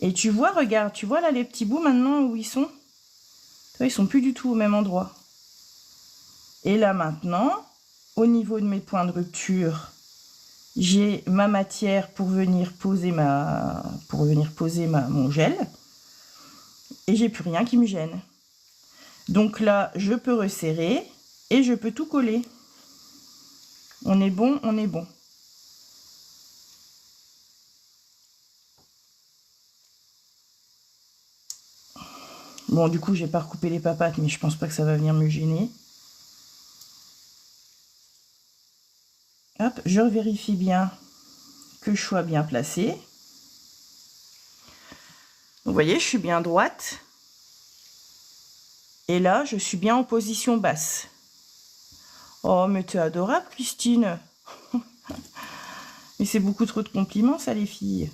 Et tu vois, regarde, tu vois là les petits bouts maintenant où ils sont? Tu vois, ils sont plus du tout au même endroit. Et là maintenant, au niveau de mes points de rupture, j'ai ma matière pour venir poser mon gel. Et j'ai plus rien qui me gêne. Donc là, je peux resserrer et je peux tout coller. On est bon, on est bon. Bon, du coup, j'ai pas recoupé les papates, mais je pense pas que ça va venir me gêner. Hop, je vérifie bien que je sois bien placée. Vous voyez, je suis bien droite. Et là, je suis bien en position basse. Oh, mais t'es adorable, Christine. Mais c'est beaucoup trop de compliments, ça, les filles.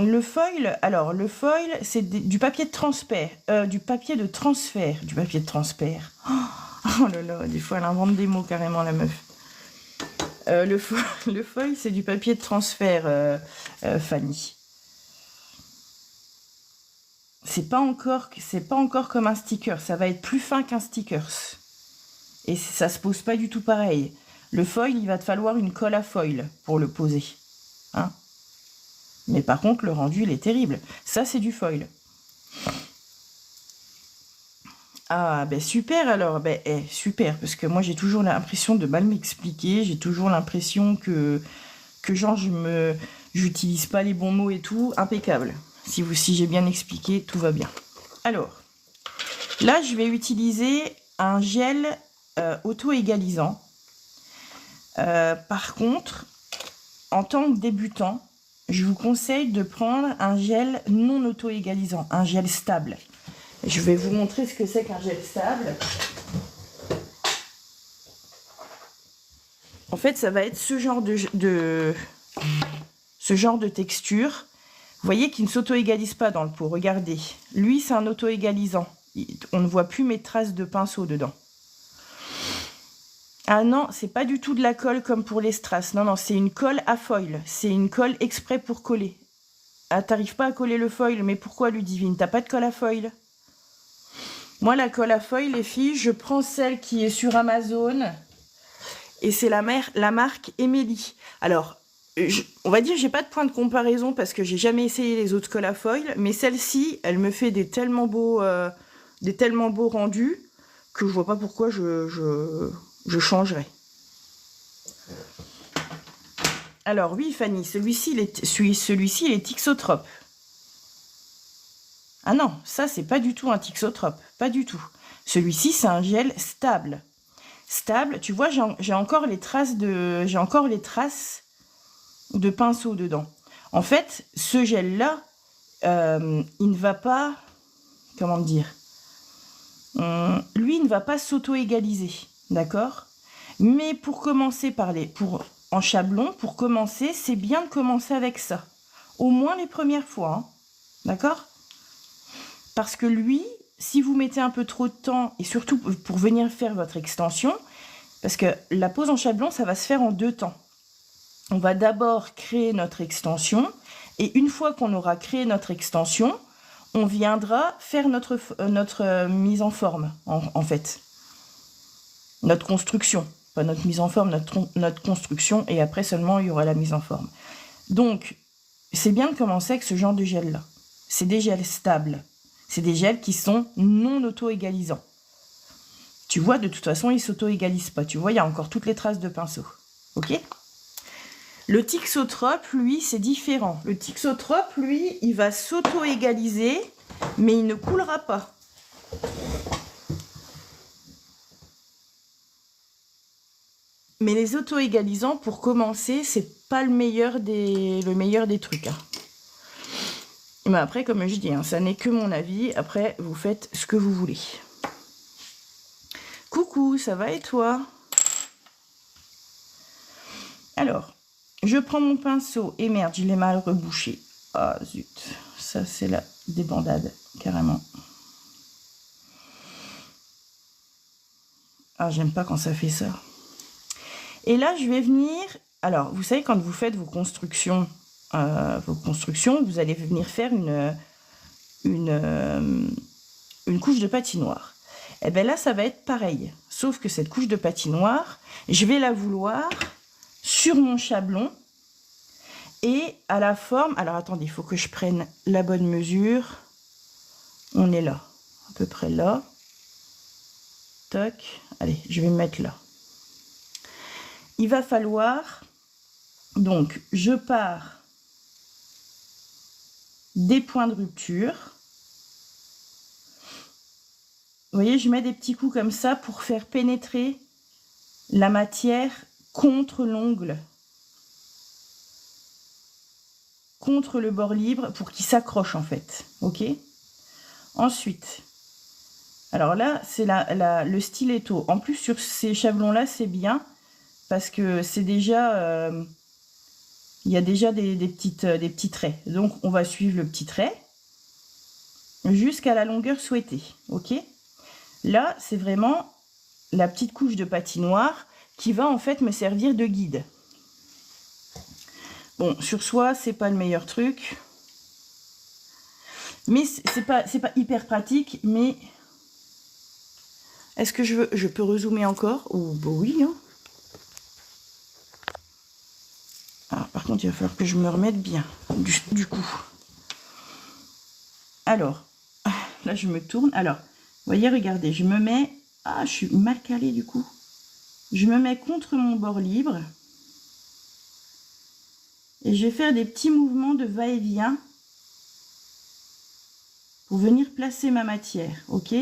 Le foil, alors le foil, c'est du papier de transfert, du papier de transfert. Oh là là, des fois elle invente des mots carrément la meuf. Le foil, c'est du papier de transfert, Fanny. C'est pas encore comme un sticker, ça va être plus fin qu'un sticker. Et ça se pose pas du tout pareil. Le foil, il va te falloir une colle à foil pour le poser. Hein? Mais par contre, le rendu, il est terrible. Ça, c'est du foil. Ah, ben super alors. Ben, super, parce que moi, j'ai toujours l'impression de mal m'expliquer. J'ai toujours l'impression que genre, j'utilise pas les bons mots et tout. Impeccable. Si j'ai bien expliqué, tout va bien. Alors, là, je vais utiliser un gel auto-égalisant. Par contre, en tant que débutant, je vous conseille de prendre un gel non auto-égalisant, un gel stable. Je vais vous montrer ce que c'est qu'un gel stable. En fait, ça va être ce genre de texture. Vous voyez qu'il ne s'auto-égalise pas dans le pot. Regardez, lui, c'est un auto-égalisant. On ne voit plus mes traces de pinceau dedans. Ah non, c'est pas du tout de la colle comme pour les strass. Non, non, c'est une colle à foil. C'est une colle exprès pour coller. Ah, t'arrives pas à coller le foil, mais pourquoi, Ludivine? T'as pas de colle à foil? Moi, la colle à foil, les filles, je prends celle qui est sur Amazon. Et c'est la marque Emily. Alors, on va dire, j'ai pas de point de comparaison parce que j'ai jamais essayé les autres colles à foil. Mais celle-ci, elle me fait des tellement beaux rendus que je vois pas pourquoi je changerai. Alors oui, Fanny, celui-ci, il est thixotrope. Ah non, ça, c'est pas du tout un thixotrope. Pas du tout. Celui-ci, c'est un gel stable. Stable, tu vois, j'ai encore les traces de pinceau dedans. En fait, ce gel-là, il ne va pas... Comment dire, lui, il ne va pas s'auto-égaliser. D'accord? Mais pour commencer en chablon, pour commencer, c'est bien de commencer avec ça. Au moins les premières fois. Hein. D'accord? Parce que lui, si vous mettez un peu trop de temps, et surtout pour venir faire votre extension, parce que la pose en chablon, ça va se faire en 2 temps. On va d'abord créer notre extension, et une fois qu'on aura créé notre extension, on viendra faire notre mise en forme, en fait. Notre construction. Pas notre mise en forme, notre construction, et après seulement, il y aura la mise en forme. Donc, c'est bien de commencer avec ce genre de gel-là. C'est des gels stables. C'est des gels qui sont non auto-égalisants. Tu vois, de toute façon, ils ne s'auto-égalisent pas. Tu vois, il y a encore toutes les traces de pinceau. OK? Le thixotrope, lui, c'est différent. Le thixotrope, lui, il va s'auto-égaliser, mais il ne coulera pas. Mais les auto-égalisants, pour commencer, c'est pas le meilleur des trucs. Hein. Mais après, comme je dis, hein, ça n'est que mon avis. Après, vous faites ce que vous voulez. Coucou, ça va et toi? Alors, je prends mon pinceau et merde, je l'ai mal rebouché. Ah zut, ça c'est la débandade, carrément. Ah, j'aime pas quand ça fait ça. Et là, je vais venir... Alors, vous savez, quand vous faites vos constructions, vous allez venir faire une couche de patinoire. Et bien là, ça va être pareil. Sauf que cette couche de patinoire, je vais la vouloir sur mon chablon et à la forme... Alors, attendez, il faut que je prenne la bonne mesure. On est là, à peu près là. Toc. Allez, je vais me mettre là. Il va falloir... Donc, je pars des points de rupture. Vous voyez, je mets des petits coups comme ça pour faire pénétrer la matière contre l'ongle. Contre le bord libre pour qu'il s'accroche en fait. Ok? Ensuite, alors là, c'est le stiletto. En plus, sur ces chablons-là, c'est bien parce que c'est déjà... vous voyez, il y a encore toutes les traces de pinceau. Tu vois, il y a encore toutes les traces de pinceau. Ok? Alors là, c'est le stiletto. En plus, sur ces chablons-là, c'est bien parce que c'est déjà... vous voyez, il y a encore toutes les traces de pinceau. Ok? Ensuite, alors là, c'est le stiletto. En plus, sur ces chablons-là, c'est bien parce que c'est déjà il y a déjà des petits traits. Donc, on va suivre le petit trait jusqu'à la longueur souhaitée. Ok? Là, c'est vraiment la petite couche de patinoire qui va en fait me servir de guide. Bon, sur soi, c'est pas le meilleur truc. Mais c'est pas hyper pratique, mais... Est-ce que je peux rezoomer encore? Oh, bah oui, hein. Ah, par contre, il va falloir que je me remette bien, du coup. Alors, là, je me tourne. Alors, vous voyez, regardez, je me mets... Ah, je suis mal calée, du coup. Je me mets contre mon bord libre. Et je vais faire des petits mouvements de va-et-vient pour venir placer ma matière, ok?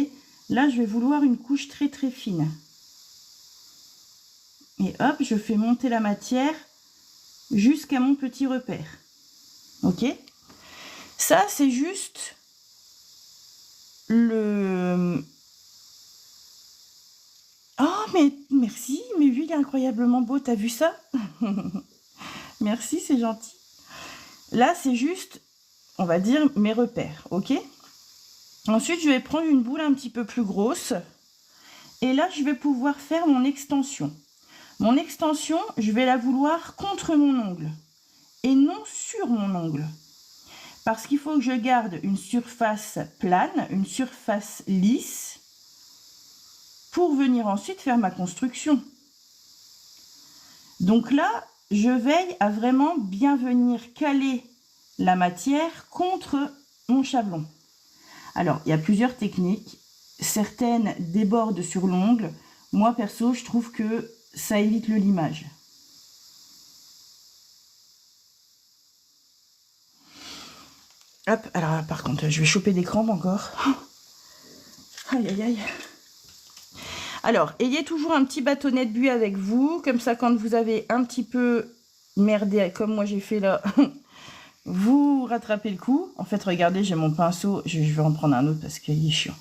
Là, je vais vouloir une couche très très fine. Et hop, je fais monter la matière jusqu'à mon petit repère. Ok? Ça, c'est juste le... Oh, mais merci, mais lui, il est incroyablement beau, t'as vu ça? Merci, c'est gentil. Là, c'est juste, on va dire, mes repères, ok? Ensuite, je vais prendre une boule un petit peu plus grosse. Et là, je vais pouvoir faire mon extension. Mon extension, je vais la vouloir contre mon ongle. Et non sur mon ongle. Parce qu'il faut que je garde une surface plane, une surface lisse, pour venir ensuite faire ma construction. Donc là, je veille à vraiment bien venir caler la matière contre mon chablon. Alors, il y a plusieurs techniques. Certaines débordent sur l'ongle. Moi, perso, je trouve que ça évite le limage. Hop, alors par contre, je vais choper des crampes encore. Aïe, aïe, aïe. Alors, ayez toujours un petit bâtonnet de buis avec vous. Comme ça, quand vous avez un petit peu merdé, comme moi j'ai fait là... Vous rattrapez le coup. En fait, regardez, j'ai mon pinceau. Je vais en prendre un autre parce qu'il est chiant.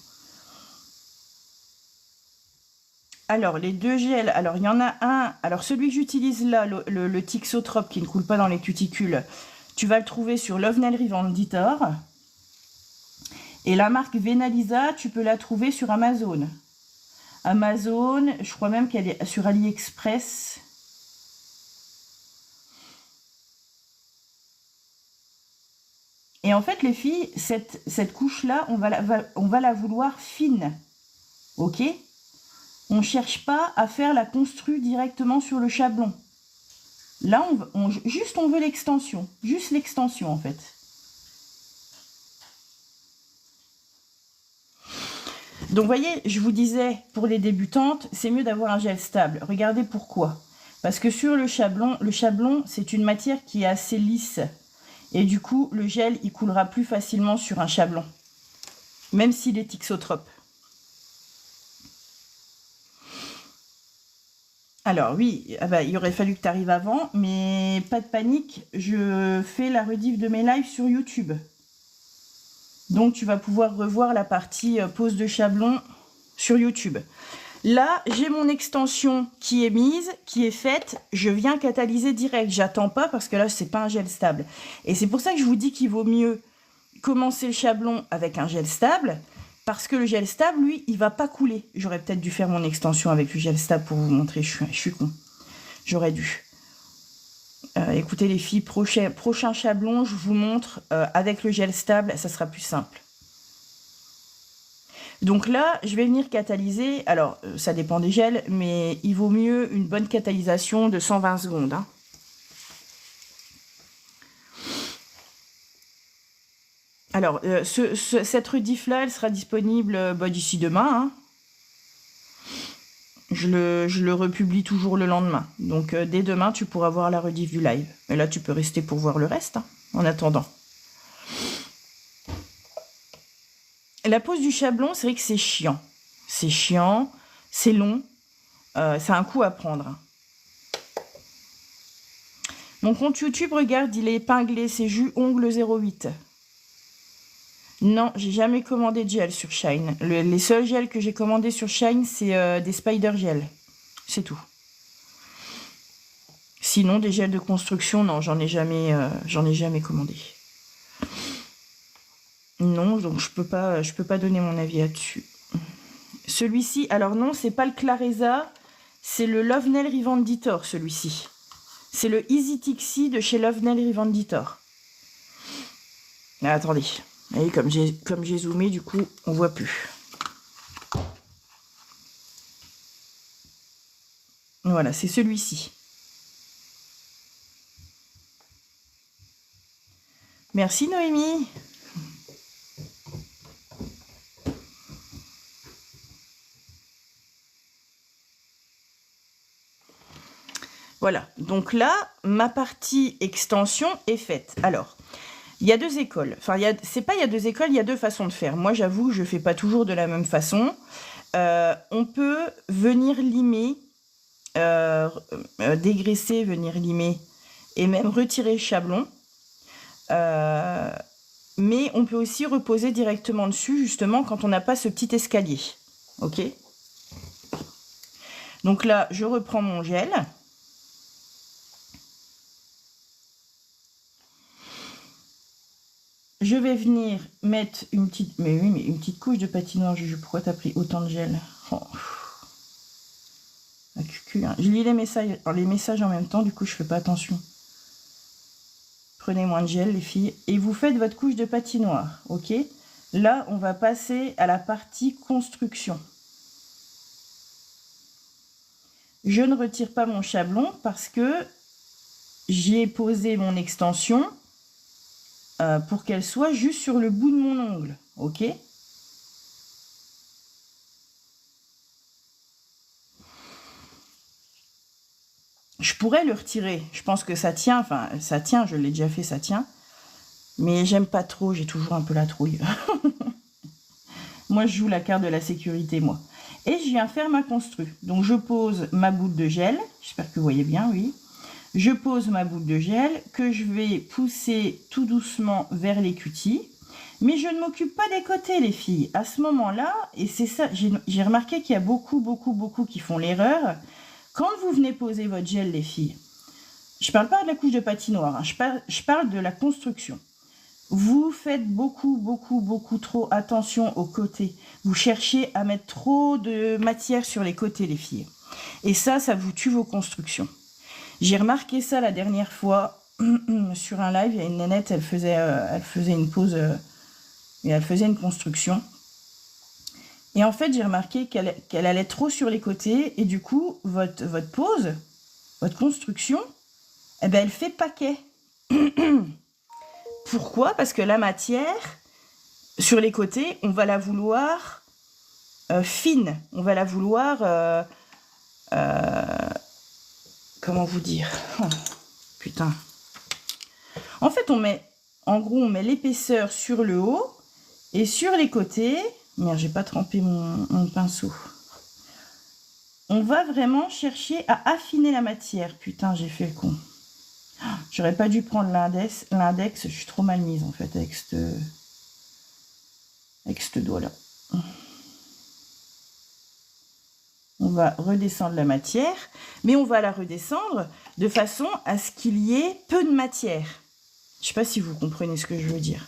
Alors, les deux gels. Alors, il y en a un. Alors, celui que j'utilise là, le Tixotrope qui ne coule pas dans les cuticules, tu vas le trouver sur Lovenelry Venditor. Et la marque Venalisa, tu peux la trouver sur Amazon. Amazon, je crois même qu'elle est sur AliExpress. Et en fait, les filles, cette couche-là, on va la vouloir fine. Ok? On ne cherche pas à faire la construire directement sur le chablon. Là, on veut l'extension. Juste l'extension, en fait. Donc, vous voyez, je vous disais, pour les débutantes, c'est mieux d'avoir un gel stable. Regardez pourquoi. Parce que sur le chablon, c'est une matière qui est assez lisse. Et du coup, le gel, il coulera plus facilement sur un chablon. Même s'il est Tixotrope. Alors oui, ah bah, il aurait fallu que tu arrives avant, mais pas de panique, je fais la rediff de mes lives sur YouTube. Donc tu vas pouvoir revoir la partie pose de chablon sur YouTube. Là, j'ai mon extension qui est mise, qui est faite. Je viens catalyser direct. J'attends pas parce que là, c'est pas un gel stable. Et c'est pour ça que je vous dis qu'il vaut mieux commencer le chablon avec un gel stable. Parce que le gel stable, lui, il va pas couler. J'aurais peut-être dû faire mon extension avec le gel stable pour vous montrer. Je suis con. J'aurais dû. Écoutez les filles, prochain chablon, je vous montre avec le gel stable. Ça sera plus simple. Donc là, je vais venir catalyser. Alors, ça dépend des gels, mais il vaut mieux une bonne catalysation de 120 secondes. Hein. Alors, cette rediff-là, elle sera disponible d'ici demain. Hein. Je le republie toujours le lendemain. Donc, dès demain, tu pourras voir la rediff du live. Et là, tu peux rester pour voir le reste, hein, en attendant. La pose du chablon, c'est vrai que c'est chiant. C'est chiant, c'est long, c'est un coup à prendre. Mon compte YouTube, regarde, il est épinglé, c'est Jus Ongle 08. Non, j'ai jamais commandé de gel sur Shine. Les seuls gels que j'ai commandés sur Shine, c'est des Spider Gel. C'est tout. Sinon, des gels de construction, non, j'en ai jamais commandé. Non, donc je peux pas donner mon avis là-dessus. Celui-ci, alors non, c'est pas le Clareza, c'est le Lovenel Rivenditor, celui-ci. C'est le Easy Tixi de chez Lovenel Rivenditor. Ah, attendez, vous voyez, comme j'ai zoomé, du coup, on voit plus. Voilà, c'est celui-ci. Merci Noémie. Voilà, donc là, ma partie extension est faite. Alors, il y a deux écoles. Enfin, c'est pas il y a deux écoles, il y a deux façons de faire. Moi, j'avoue, je fais pas toujours de la même façon. On peut venir limer, dégraisser, venir limer, et même retirer le chablon. Mais on peut aussi reposer directement dessus, justement, quand on n'a pas ce petit escalier. Ok ? Donc là, je reprends mon gel. Je vais venir mettre une petite... Mais oui, mais une petite couche de patinoire, Juju. Pourquoi t'as pris autant de gel? Oh. La cucu, hein. Je lis les messages en même temps, du coup, je fais pas attention. Prenez moins de gel, les filles. Et vous faites votre couche de patinoire, ok? Là, on va passer à la partie construction. Je ne retire pas mon chablon parce que j'ai posé mon extension pour qu'elle soit juste sur le bout de mon ongle, ok? Je pourrais le retirer, je pense que ça tient, enfin ça tient, je l'ai déjà fait, ça tient. Mais j'aime pas trop, j'ai toujours un peu la trouille. Moi, je joue la carte de la sécurité, moi. Et je viens faire ma constru. Donc, je pose ma boule de gel. J'espère que vous voyez bien, oui. Je pose ma boule de gel que je vais pousser tout doucement vers les cutis. Mais je ne m'occupe pas des côtés, les filles. À ce moment-là, et c'est ça, j'ai remarqué qu'il y a beaucoup qui font l'erreur. Quand vous venez poser votre gel, les filles, je ne parle pas de la couche de patinoire, hein, je parle de la construction. Vous faites beaucoup trop attention aux côtés. Vous cherchez à mettre trop de matière sur les côtés, les filles. Et ça vous tue vos constructions. J'ai remarqué ça la dernière fois sur un live. Il y a une nénette, elle faisait une pause et elle faisait une construction. Et en fait, j'ai remarqué qu'elle allait trop sur les côtés. Et du coup, votre pose, votre construction, eh ben, elle fait paquet. Pourquoi? Parce que la matière, sur les côtés, on va la vouloir fine. On va la vouloir... comment vous dire? Oh, putain. En fait, on met l'épaisseur sur le haut et sur les côtés... Merde, j'ai pas trempé mon pinceau. On va vraiment chercher à affiner la matière. Putain, j'ai fait le con. J'aurais pas dû prendre l'index. Je suis trop mal mise en fait avec ce doigt-là. On va redescendre la matière, mais on va la redescendre de façon à ce qu'il y ait peu de matière. Je sais pas si vous comprenez ce que je veux dire.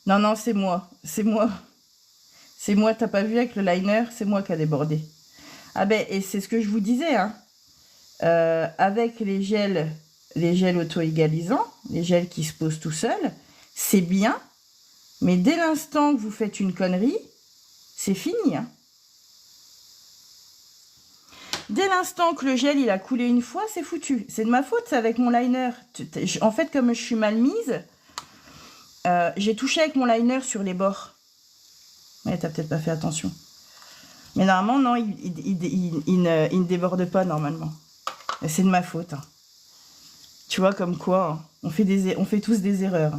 Non, c'est moi. C'est moi, t'as pas vu avec le liner, c'est moi qui a débordé. Ah ben, et c'est ce que je vous disais, hein. Avec les gels auto-égalisants, les gels qui se posent tout seuls, c'est bien, mais dès l'instant que vous faites une connerie, c'est fini, hein. Dès l'instant que le gel il a coulé une fois, c'est foutu. C'est de ma faute, c'est avec mon liner. En fait, comme je suis mal mise, j'ai touché avec mon liner sur les bords. Mais t'as peut-être pas fait attention. Mais normalement, non, il ne déborde pas normalement. C'est de ma faute. Hein. Tu vois, comme quoi, hein, on fait tous des erreurs.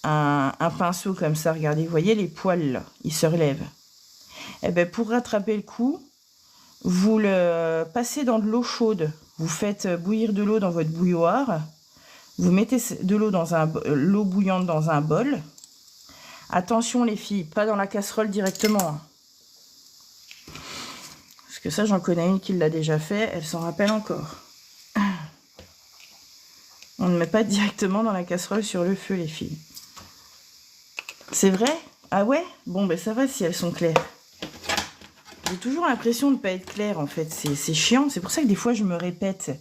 un pinceau comme ça, regardez, vous voyez les poils là, ils se relèvent. Et bien pour rattraper le coup, vous le passez dans de l'eau chaude. Vous faites bouillir de l'eau dans votre bouilloire. Vous mettez de l'eau l'eau bouillante dans un bol. Attention les filles, pas dans la casserole directement. Parce que ça, j'en connais une qui l'a déjà fait, elle s'en rappelle encore. On ne met pas directement dans la casserole sur le feu, les filles. C'est vrai? Ah ouais? Bon, ben ça va si elles sont claires. J'ai toujours l'impression de ne pas être claire, en fait. C'est chiant. C'est pour ça que des fois, je me répète.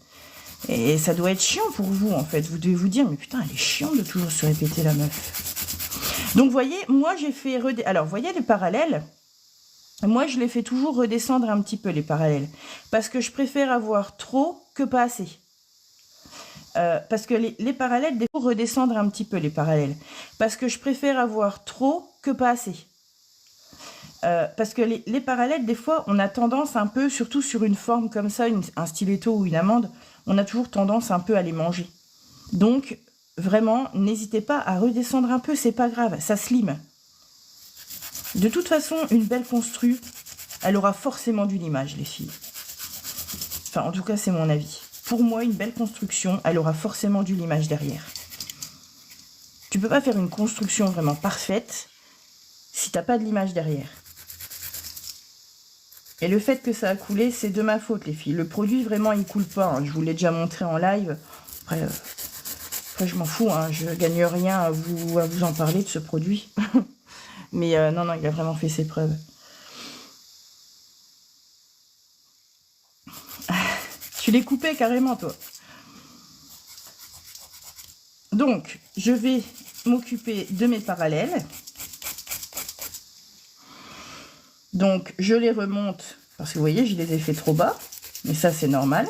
Et ça doit être chiant pour vous, en fait. Vous devez vous dire, mais putain, elle est chiante de toujours se répéter, la meuf. Donc, vous voyez, moi, j'ai fait... Alors, vous voyez les parallèles? Moi, je les fais toujours redescendre un petit peu, les parallèles. Parce que je préfère avoir trop que pas assez. Parce que les parallèles, des fois, redescendre un petit peu, les parallèles. Parce que je préfère avoir trop que pas assez. Parce que les parallèles, des fois, on a tendance un peu, surtout sur une forme comme ça, un stiletto ou une amande, on a toujours tendance un peu à les manger. Donc, vraiment, n'hésitez pas à redescendre un peu, c'est pas grave, ça slime. De toute façon, une belle construe, elle aura forcément du limage, les filles. Enfin, en tout cas, c'est mon avis. Pour moi, une belle construction, elle aura forcément du limage derrière. Tu peux pas faire une construction vraiment parfaite si t'as pas de limage derrière. Et le fait que ça a coulé, c'est de ma faute, les filles. Le produit, vraiment, il coule pas. Hein. Je vous l'ai déjà montré en live. Après je m'en fous. Hein. Je gagne rien à vous en parler de ce produit. Mais non, il a vraiment fait ses preuves. Tu l'es coupé carrément, toi. Donc, je vais m'occuper de mes parallèles. Donc, je les remonte, parce que vous voyez, je les ai fait trop bas. Mais ça, c'est normal.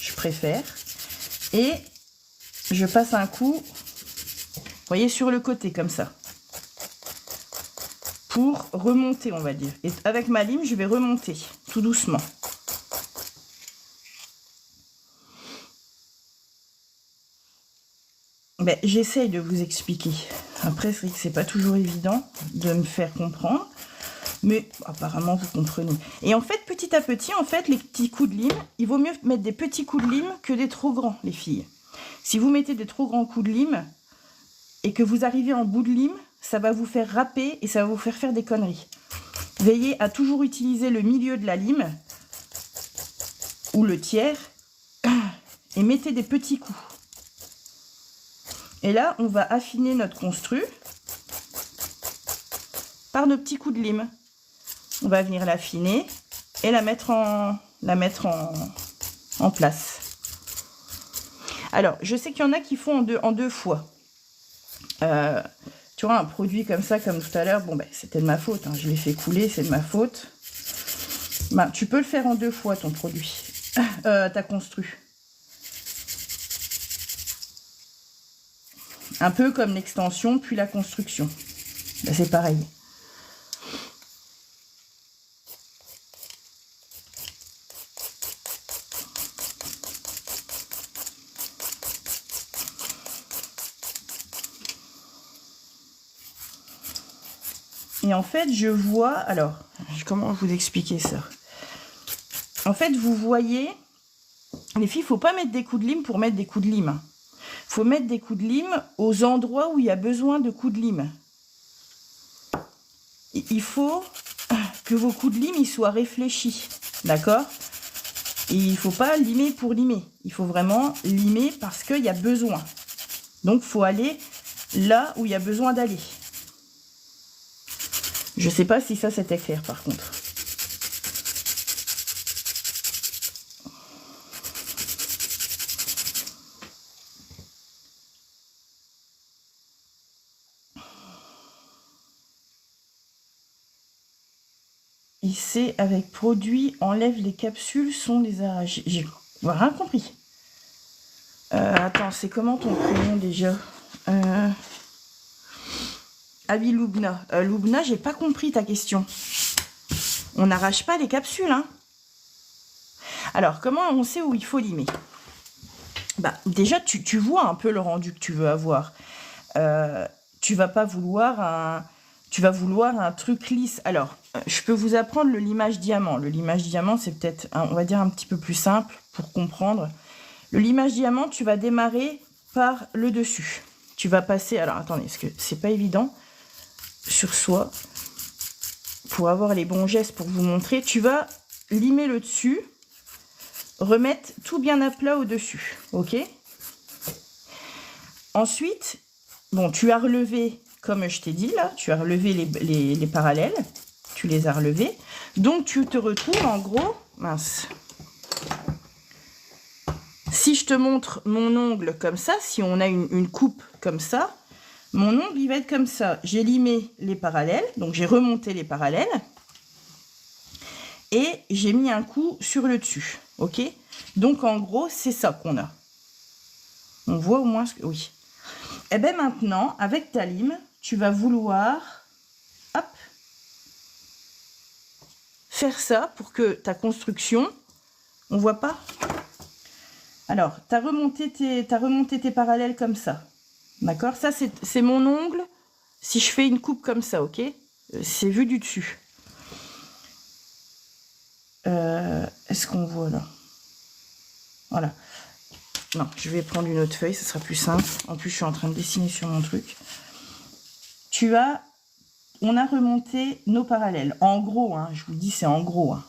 Je préfère. Et je passe un coup, vous voyez, sur le côté, comme ça. Pour remonter, on va dire. Et avec ma lime, je vais remonter, tout doucement. Ben, j'essaye de vous expliquer. Après, c'est vrai que c'est pas toujours évident de me faire comprendre. Mais apparemment, vous comprenez. Et en fait, petit à petit, en fait, les petits coups de lime, il vaut mieux mettre des petits coups de lime que des trop grands, les filles. Si vous mettez des trop grands coups de lime et que vous arrivez en bout de lime, ça va vous faire râper et ça va vous faire des conneries. Veillez à toujours utiliser le milieu de la lime ou le tiers et mettez des petits coups. Et là, on va affiner notre construit par nos petits coups de lime. On va venir l'affiner et la mettre en place. Alors, je sais qu'il y en a qui font en deux fois. Tu vois, un produit comme ça, comme tout à l'heure, bon, ben, c'était de ma faute. Hein, je l'ai fait couler, c'est de ma faute. Ben, tu peux le faire en deux fois, ton produit. Ta construit. Un peu comme l'extension, puis la construction. Ben, c'est pareil. Et en fait, je vois... Alors, comment vous expliquer ça? En fait, vous voyez... Les filles, il ne faut pas mettre des coups de lime pour mettre des coups de lime. Il faut mettre des coups de lime aux endroits où il y a besoin de coups de lime. Il faut que vos coups de lime ils soient réfléchis. D'accord? Et il ne faut pas limer pour limer. Il faut vraiment limer parce qu'il y a besoin. Donc, il faut aller là où il y a besoin d'aller. Je sais pas si ça c'était clair par contre. Ici avec produit enlève les capsules sont les arrachés. J'ai rien compris. Attends, c'est comment ton prénom déjà? Ah oui, Loubna. Loubna, j'ai pas compris ta question. On n'arrache pas les capsules, hein. Alors, comment on sait où il faut limer? Bah, déjà, tu vois un peu le rendu que tu veux avoir. tu vas pas vouloir tu vas vouloir un truc lisse. Alors, je peux vous apprendre le limage diamant. Le limage diamant, c'est peut-être, on va dire, un petit peu plus simple pour comprendre. Le limage diamant, tu vas démarrer par le dessus. Tu vas passer, alors attendez, parce que c'est pas évident sur soi, pour avoir les bons gestes pour vous montrer. Tu vas limer le dessus, remettre tout bien à plat au-dessus, ok? Ensuite, bon, tu as relevé, comme je t'ai dit là, tu as relevé les parallèles, tu les as relevés. Donc, tu te retrouves en gros, mince. Si je te montre mon ongle comme ça, si on a une coupe comme ça, mon ongle, il va être comme ça. J'ai limé les parallèles, donc j'ai remonté les parallèles. Et j'ai mis un coup sur le dessus, ok? Donc, en gros, c'est ça qu'on a. On voit au moins ce que... Oui. Et bien maintenant, avec ta lime, tu vas vouloir, hop, faire ça pour que ta construction, on voit pas? Alors, tu as remonté tes parallèles comme ça. D'accord? Ça, c'est mon ongle. Si je fais une coupe comme ça, ok? C'est vu du dessus. Est-ce qu'on voit là? Voilà. Non, je vais prendre une autre feuille, ça sera plus simple. En plus, je suis en train de dessiner sur mon truc. On a remonté nos parallèles. En gros, hein, je vous dis, c'est en gros. Hein.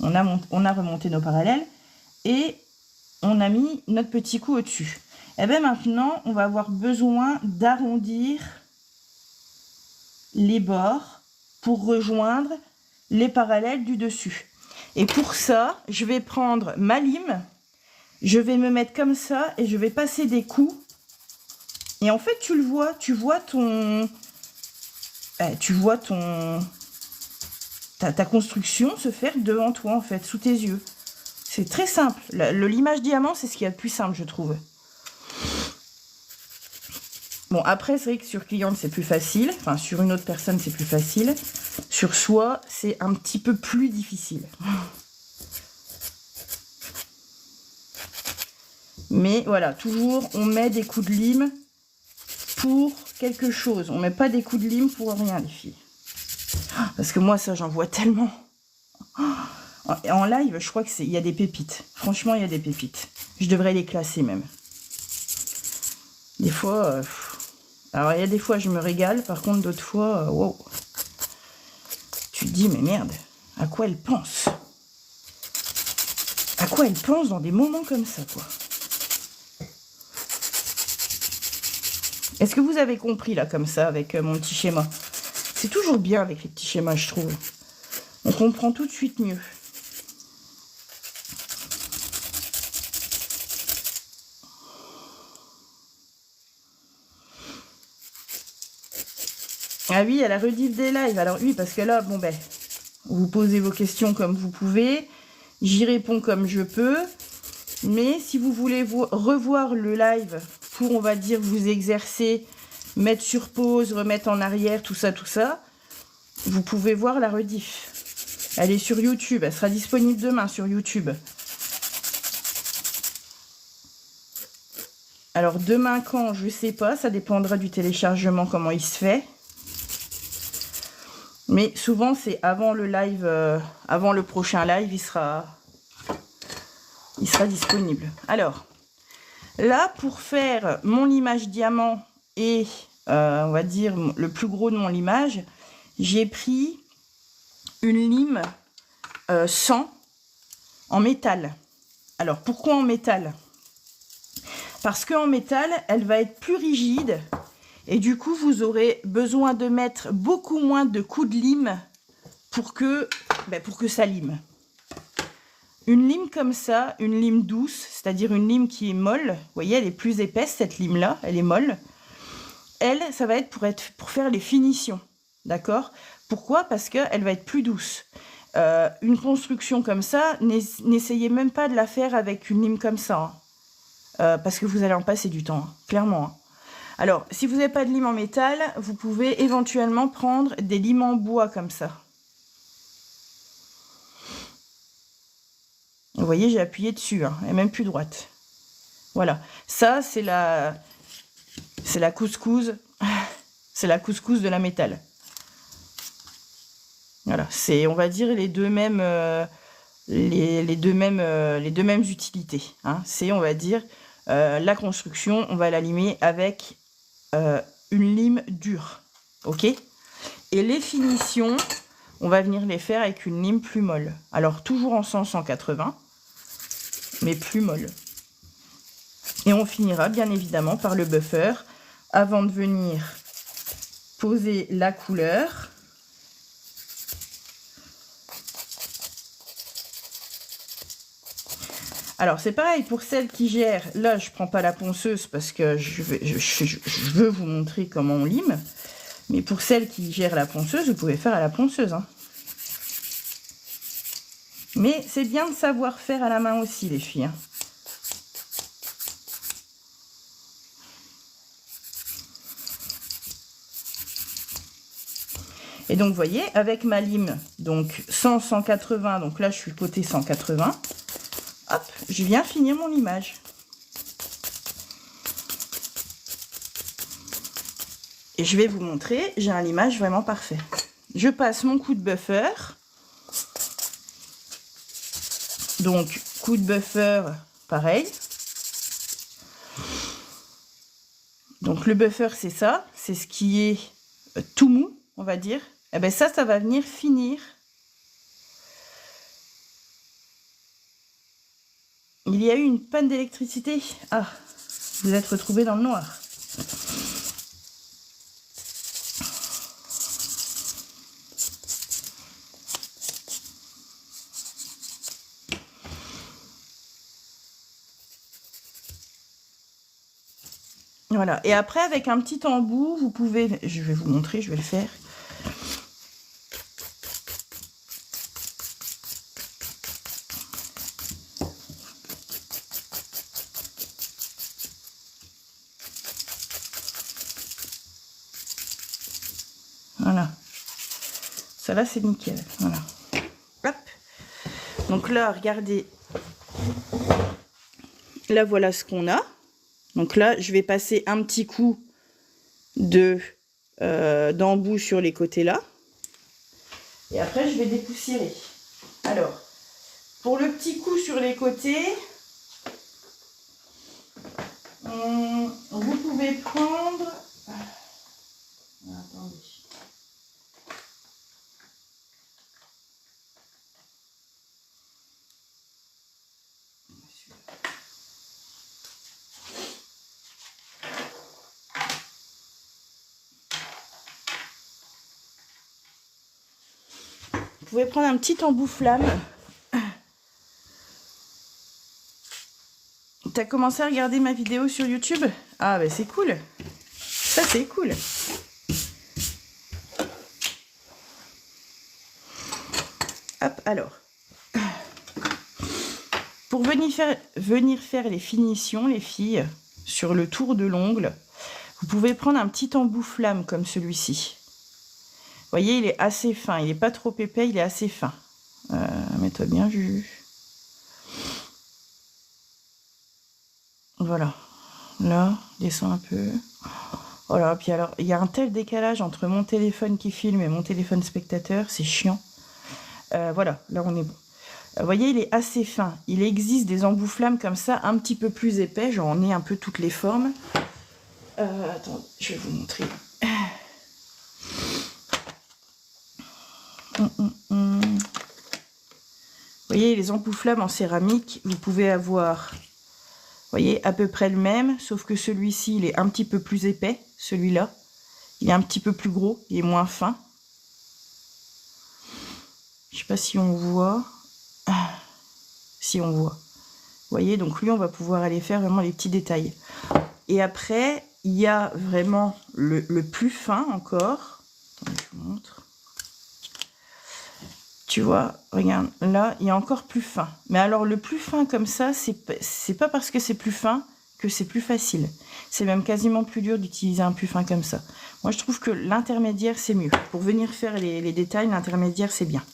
On a remonté nos parallèles et on a mis notre petit coup au-dessus. Et bien maintenant, on va avoir besoin d'arrondir les bords pour rejoindre les parallèles du dessus. Et pour ça, je vais prendre ma lime, je vais me mettre comme ça et je vais passer des coups. Et en fait, tu vois ta construction se faire devant toi, en fait, sous tes yeux. C'est très simple. Le limage diamant, c'est ce qu'il y a de plus simple, je trouve. Bon, après, c'est vrai que sur cliente, c'est plus facile. Enfin, sur une autre personne, c'est plus facile. Sur soi, c'est un petit peu plus difficile. Mais voilà, toujours, on met des coups de lime pour quelque chose. On ne met pas des coups de lime pour rien, les filles. Parce que moi, ça, j'en vois tellement. En live, je crois qu'il y a des pépites. Franchement, il y a des pépites. Je devrais les classer même. Des fois... Alors, il y a des fois, je me régale. Par contre, d'autres fois, wow. Tu te dis, mais merde, à quoi elle pense? À quoi elle pense dans des moments comme ça, quoi? Est-ce que vous avez compris, là, comme ça, avec mon petit schéma? C'est toujours bien avec les petits schémas, je trouve. On comprend tout de suite mieux. Ah oui, à la rediff des lives. Alors oui, parce que là, bon ben, vous posez vos questions comme vous pouvez. J'y réponds comme je peux. Mais si vous voulez revoir le live pour, on va dire, vous exercer, mettre sur pause, remettre en arrière, tout ça, vous pouvez voir la rediff. Elle est sur YouTube. Elle sera disponible demain sur YouTube. Alors demain quand, je sais pas. Ça dépendra du téléchargement, comment il se fait. Mais souvent, c'est avant le live, avant le prochain live, il sera disponible. Alors, là, pour faire mon limage diamant et, on va dire, le plus gros de mon limage, j'ai pris une lime 100 en métal. Alors, pourquoi en métal? Parce qu'en métal, elle va être plus rigide. Et du coup, vous aurez besoin de mettre beaucoup moins de coups de lime pour que ça lime. Une lime comme ça, une lime douce, c'est-à-dire une lime qui est molle, vous voyez, elle est plus épaisse, cette lime-là, elle est molle. Elle, ça va être pour faire les finitions, d'accord? Pourquoi? Parce qu'elle va être plus douce. Une construction comme ça, n'essayez même pas de la faire avec une lime comme ça, hein. Parce que vous allez en passer du temps, hein, clairement, hein. Alors, si vous n'avez pas de lime en métal, vous pouvez éventuellement prendre des limes en bois comme ça. Vous voyez, j'ai appuyé dessus, hein, elle n'est même plus droite. Voilà, ça c'est la couscous. c'est la couscous de la métal. Voilà, c'est, on va dire, les deux mêmes, les deux mêmes utilités. Hein. C'est, on va dire, la construction, on va la limer avec une lime dure. Ok? Et les finitions, on va venir les faire avec une lime plus molle. Alors, toujours en 100-180, mais plus molle. Et on finira, bien évidemment, par le buffer, avant de venir poser la couleur. Alors, c'est pareil pour celles qui gèrent. Là, je ne prends pas la ponceuse parce que je veux vous montrer comment on lime. Mais pour celles qui gèrent la ponceuse, vous pouvez faire à la ponceuse. Hein. Mais c'est bien de savoir faire à la main aussi, les filles. Hein. Et donc, vous voyez, avec ma lime, donc 100-180, donc là, je suis côté 180. Hop, je viens finir mon limage. Et je vais vous montrer, j'ai un limage vraiment parfait. Je passe mon coup de buffer. Donc, coup de buffer, pareil. Donc, le buffer, c'est ça. C'est ce qui est tout mou, on va dire. Et bien ça va venir finir. Il y a eu une panne d'électricité. Ah, vous êtes retrouvés dans le noir. Voilà. Et après, avec un petit embout, vous pouvez... Je vais vous montrer, je vais le faire. Voilà. Ça là, c'est nickel. Voilà. Hop. Donc là, regardez. Là, voilà ce qu'on a. Donc là, je vais passer un petit coup d'embout sur les côtés là. Et après, je vais dépoussiérer. Alors, pour le petit coup sur les côtés, vous pouvez prendre... Attendez. Vous pouvez prendre un petit embout flamme. T'as commencé à regarder ma vidéo sur YouTube? Ah ben c'est cool. Ça c'est cool. Hop, alors. Pour venir faire les finitions, les filles, sur le tour de l'ongle, vous pouvez prendre un petit embout flamme comme celui-ci. Vous voyez, il est assez fin. Il n'est pas trop épais, il est assez fin. Mets-toi bien, Juju. Voilà. Là, descends un peu. Voilà, puis alors, il y a un tel décalage entre mon téléphone qui filme et mon téléphone spectateur, c'est chiant. Voilà, là on est bon. Vous voyez, il est assez fin. Il existe des embouts flammes comme ça, un petit peu plus épais. J'en ai un peu toutes les formes. Attends, je vais vous montrer. Vous voyez, les embouts flammes en céramique, vous pouvez avoir, vous voyez, à peu près le même, sauf que celui-ci, il est un petit peu plus épais, celui-là. Il est un petit peu plus gros, il est moins fin. Je sais pas si on voit. Si on voit. Vous voyez, donc lui, on va pouvoir aller faire vraiment les petits détails. Et après, il y a vraiment le plus fin encore. Attendez, je vous montre. Tu vois, regarde, là, il y a encore plus fin. Mais alors, le plus fin comme ça, c'est pas parce que c'est plus fin que c'est plus facile. C'est même quasiment plus dur d'utiliser un plus fin comme ça. Moi, je trouve que l'intermédiaire, c'est mieux. Pour venir faire les détails, l'intermédiaire, c'est bien.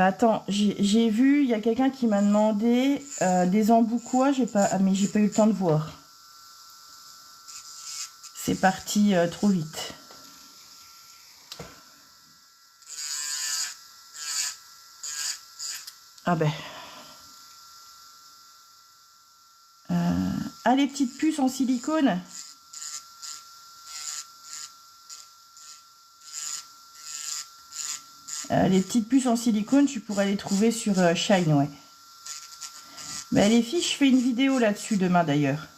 Attends, j'ai vu, il y a quelqu'un qui m'a demandé des embouts quoi, mais j'ai pas eu le temps de voir. C'est parti trop vite. Ah ben. Ah, les petites puces en silicone. Les petites puces en silicone, tu pourrais les trouver sur Shine, ouais. Mais les filles, je fais une vidéo là-dessus demain d'ailleurs.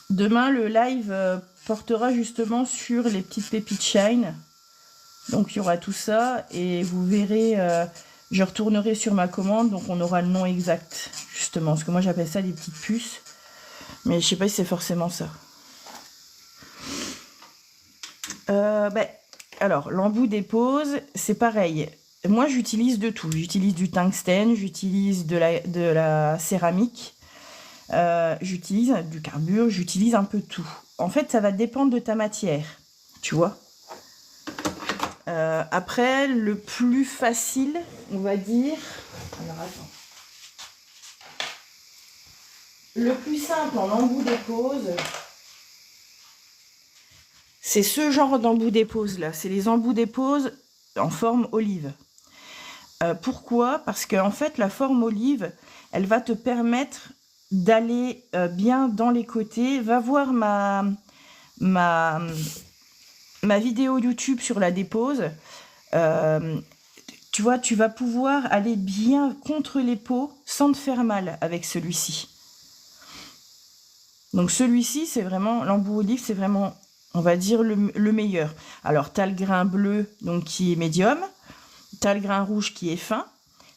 Demain, le live portera justement sur les petites pépites Shine. Donc il y aura tout ça et vous verrez, je retournerai sur ma commande, donc on aura le nom exact, justement. Parce que moi j'appelle ça des petites puces. Mais je sais pas si c'est forcément ça. Alors, l'embout dépose, c'est pareil. Moi, j'utilise de tout. J'utilise du tungstène, j'utilise de la céramique, j'utilise du carbure, j'utilise un peu tout. En fait, ça va dépendre de ta matière, tu vois. Après, le plus facile, on va dire... Alors, attends. Le plus simple en embout dépose... C'est ce genre d'embout dépose là, c'est les embouts dépose en forme olive. Pourquoi? Parce qu'en fait la forme olive, elle va te permettre d'aller bien dans les côtés. Va voir ma vidéo YouTube sur la dépose. Tu vois, tu vas pouvoir aller bien contre les peaux sans te faire mal avec celui-ci. Donc celui-ci, c'est vraiment, l'embout olive, c'est vraiment... on va dire le meilleur. Alors, tu as le grain bleu donc qui est médium, tu as le grain rouge qui est fin,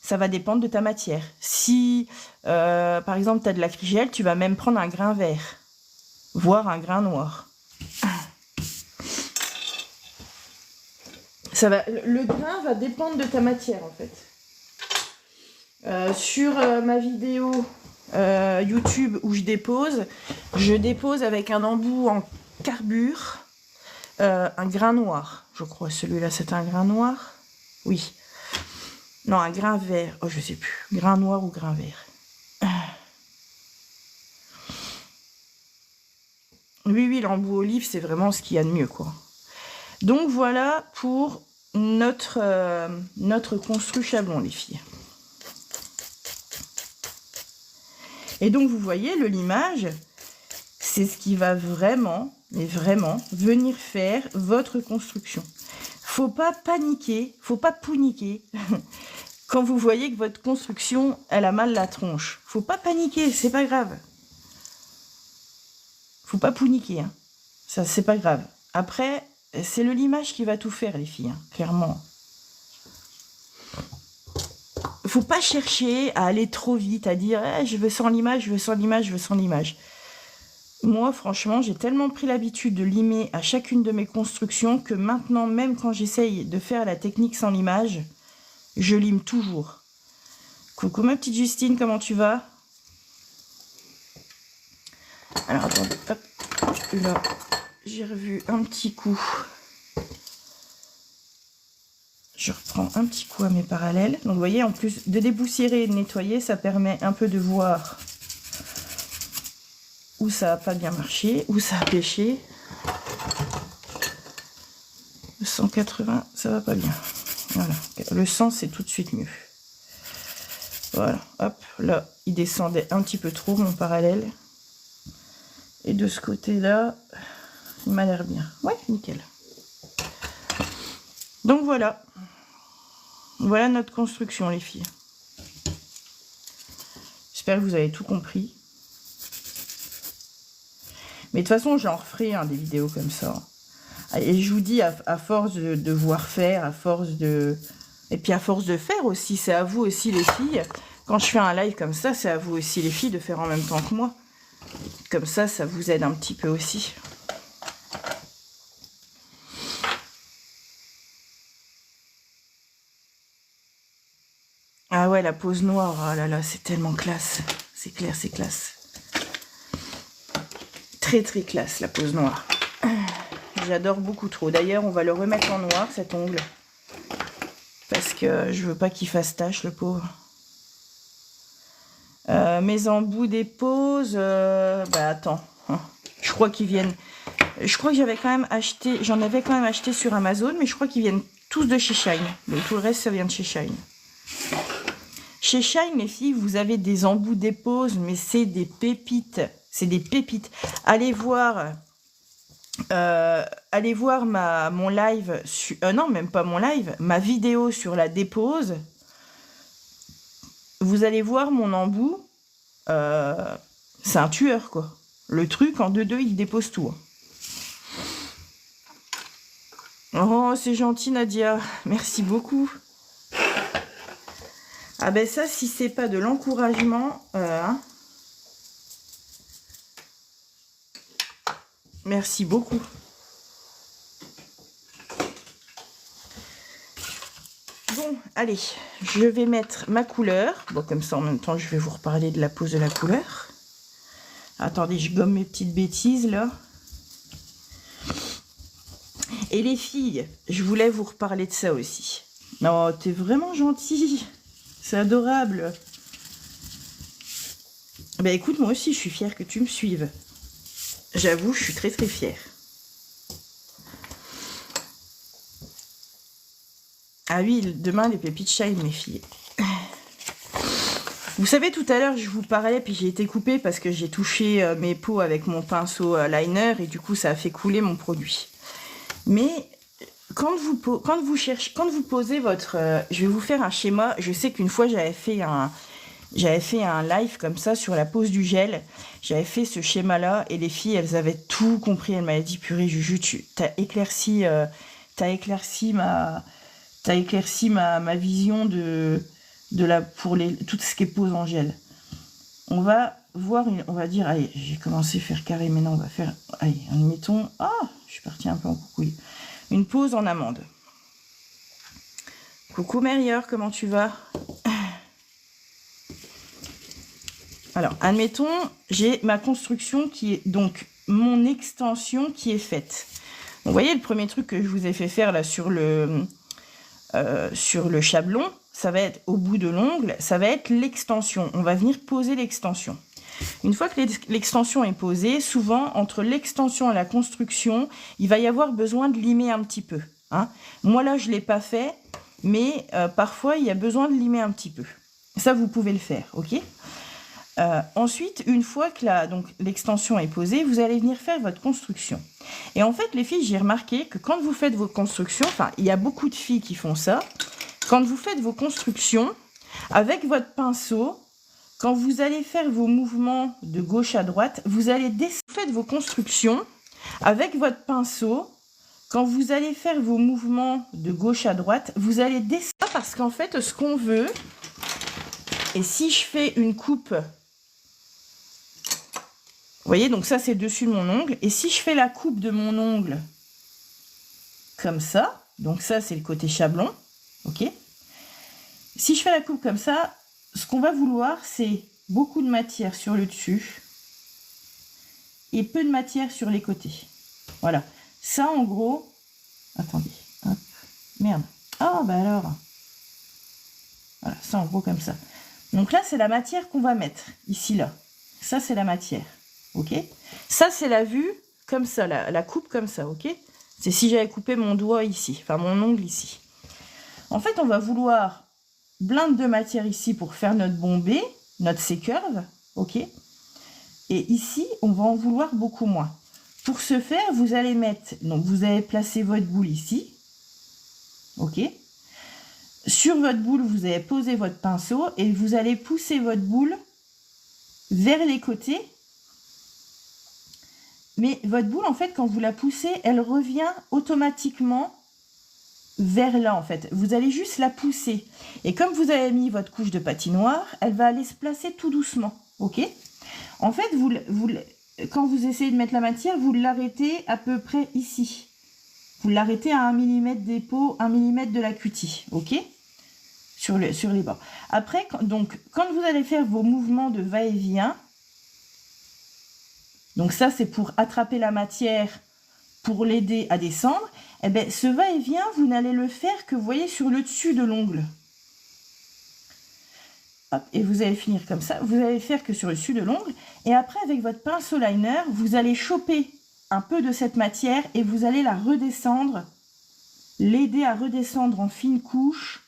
ça va dépendre de ta matière. Si, par exemple, tu as de l'acrygel, tu vas même prendre un grain vert, voire un grain noir. Le grain va dépendre de ta matière, en fait. Sur ma vidéo YouTube où je dépose avec un embout en carbure, un grain noir, je crois. Celui-là, c'est un grain noir. Oui. Non, un grain vert. Oh, je sais plus. Grain noir ou grain vert. Oui, l'embout olive, c'est vraiment ce qu'il y a de mieux, quoi. Donc, voilà pour notre construit chablon, les filles. Et donc, vous voyez, le limage, c'est ce qui va vraiment, mais vraiment, venir faire votre construction. Faut pas paniquer, faut pas pouniquer quand vous voyez que votre construction, elle a mal la tronche. Faut pas paniquer, c'est pas grave. Faut pas pouniquer, hein. Ça, c'est pas grave. Après, c'est le limage qui va tout faire, les filles, hein, clairement. Faut pas chercher à aller trop vite, à dire je veux sans limage, je veux sans limage, je veux sans limage. Moi, franchement, j'ai tellement pris l'habitude de limer à chacune de mes constructions que maintenant, même quand j'essaye de faire la technique sans limage, je lime toujours. Coucou ma petite Justine, comment tu vas? Alors, attendez, hop, là, j'ai revu un petit coup. Je reprends un petit coup à mes parallèles. Donc, vous voyez, en plus de dépoussiérer et de nettoyer, ça permet un peu de voir où ça n'a pas bien marché, où ça a pêché. 180, ça va pas bien. Voilà, le 100, c'est tout de suite mieux. Voilà, hop, là, il descendait un petit peu trop, mon parallèle. Et de ce côté-là, il m'a l'air bien. Ouais, nickel. Donc voilà. Voilà notre construction, les filles. J'espère que vous avez tout compris. Mais de toute façon, j'en referai des vidéos comme ça. Et je vous dis, à force de voir faire, à force de... Et puis à force de faire aussi, c'est à vous aussi les filles. Quand je fais un live comme ça, c'est à vous aussi les filles de faire en même temps que moi. Comme ça, ça vous aide un petit peu aussi. Ah ouais, la pose noire, oh là là, c'est tellement classe. C'est clair, c'est classe. Très très classe, la pose noire. J'adore beaucoup trop. D'ailleurs, on va le remettre en noir, cet ongle. parce que je veux pas qu'il fasse tache, le pauvre. Mes embouts dépose, bah attends, je crois qu'ils viennent, je crois que j'avais quand même acheté, j'en avais quand même acheté sur Amazon, mais je crois qu'ils viennent tous de chez Shine. Donc tout le reste, ça vient de chez Shine. Chez Shine, les filles, vous avez des embouts dépose, mais c'est des pépites. C'est des pépites. Allez voir mon live, non, même pas mon live, ma vidéo sur la dépose. Vous allez voir mon embout. C'est un tueur, quoi. Le truc, en 2-2, il dépose tout. Oh, c'est gentil, Nadia. Merci beaucoup. Ah ben ça, si c'est pas de l'encouragement... hein. Merci beaucoup. Bon, allez, je vais mettre ma couleur. Bon, comme ça, en même temps, je vais vous reparler de la pose de la couleur. Attendez, je gomme mes petites bêtises, là. Et les filles, je voulais vous reparler de ça aussi. Non, t'es vraiment gentille. C'est adorable. Ben écoute, moi aussi, je suis fière que tu me suives. J'avoue, je suis très très fière. Ah oui, demain, les pépites Shine, mes filles. Vous savez, tout à l'heure, je vous parlais, puis j'ai été coupée parce que j'ai touché mes peaux avec mon pinceau liner, et du coup, ça a fait couler mon produit. Mais quand vous posez votre... je vais vous faire un schéma. Je sais qu'une fois, j'avais fait un live comme ça sur la pose du gel. J'avais fait ce schéma-là, et les filles, elles avaient tout compris. Elles m'avaient dit, purée, Juju, t'as éclairci ma vision pour tout ce qui est pose en gel. On va voir, on va dire, allez, j'ai commencé à faire carré, mais non, on va faire, allez, mettons, je suis partie un peu en coucouille. Une pose en amande. Coucou Mérieur, comment tu vas? Alors, admettons, j'ai ma construction qui est, donc, mon extension qui est faite. Vous voyez, le premier truc que je vous ai fait faire là sur le chablon, ça va être au bout de l'ongle, ça va être l'extension. On va venir poser l'extension. Une fois que l'extension est posée, souvent, entre l'extension et la construction, il va y avoir besoin de limer un petit peu. Hein. Moi, là, je ne l'ai pas fait, mais parfois, il y a besoin de limer un petit peu. Ça, vous pouvez le faire, ok? Ensuite, une fois que l'extension est posée, vous allez venir faire votre construction. Et en fait, les filles, j'ai remarqué que quand vous faites vos constructions, enfin, il y a beaucoup de filles qui font ça, quand vous faites vos constructions, avec votre pinceau, quand vous allez faire vos mouvements de gauche à droite, vous allez faites vos constructions avec votre pinceau. Quand vous allez faire vos mouvements de gauche à droite, vous allez descendre parce qu'en fait, ce qu'on veut, et si je fais une coupe, vous voyez, donc ça, c'est dessus de mon ongle, et si je fais la coupe de mon ongle comme ça, donc ça, c'est le côté chablon, ok? Si je fais la coupe comme ça, ce qu'on va vouloir, c'est beaucoup de matière sur le dessus et peu de matière sur les côtés. Voilà. Ça, en gros... Attendez. Hop. Merde. Ah, bah alors. Voilà, ça, en gros, comme ça. Donc là, c'est la matière qu'on va mettre. Ici, là. Ça, c'est la matière. Ok? Ça, c'est la vue comme ça, la coupe comme ça. Ok? C'est si j'avais coupé mon doigt ici. Enfin, mon ongle ici. En fait, on va vouloir... blinde de matière ici pour faire notre bombée, notre C-curve, ok? Et ici, on va en vouloir beaucoup moins. Pour ce faire, vous allez mettre, donc vous allez placer votre boule ici, ok? Sur votre boule, vous allez poser votre pinceau et vous allez pousser votre boule vers les côtés. Mais votre boule, en fait, quand vous la poussez, elle revient automatiquement vers là, en fait. Vous allez juste la pousser. Et comme vous avez mis votre couche de patinoire, elle va aller se placer tout doucement. Ok? En fait, quand vous essayez de mettre la matière, vous l'arrêtez à peu près ici. Vous l'arrêtez à 1 mm des peaux, 1 mm de la cutie. Ok? Sur les bords. Après, quand vous allez faire vos mouvements de va-et-vient, donc ça, c'est pour attraper la matière pour l'aider à descendre, eh bien, ce va-et-vient, vous n'allez le faire que, vous voyez, sur le dessus de l'ongle. Hop, et vous allez finir comme ça. Vous allez faire que sur le dessus de l'ongle. Et après, avec votre pinceau liner, vous allez choper un peu de cette matière et vous allez la redescendre, l'aider à redescendre en fine couche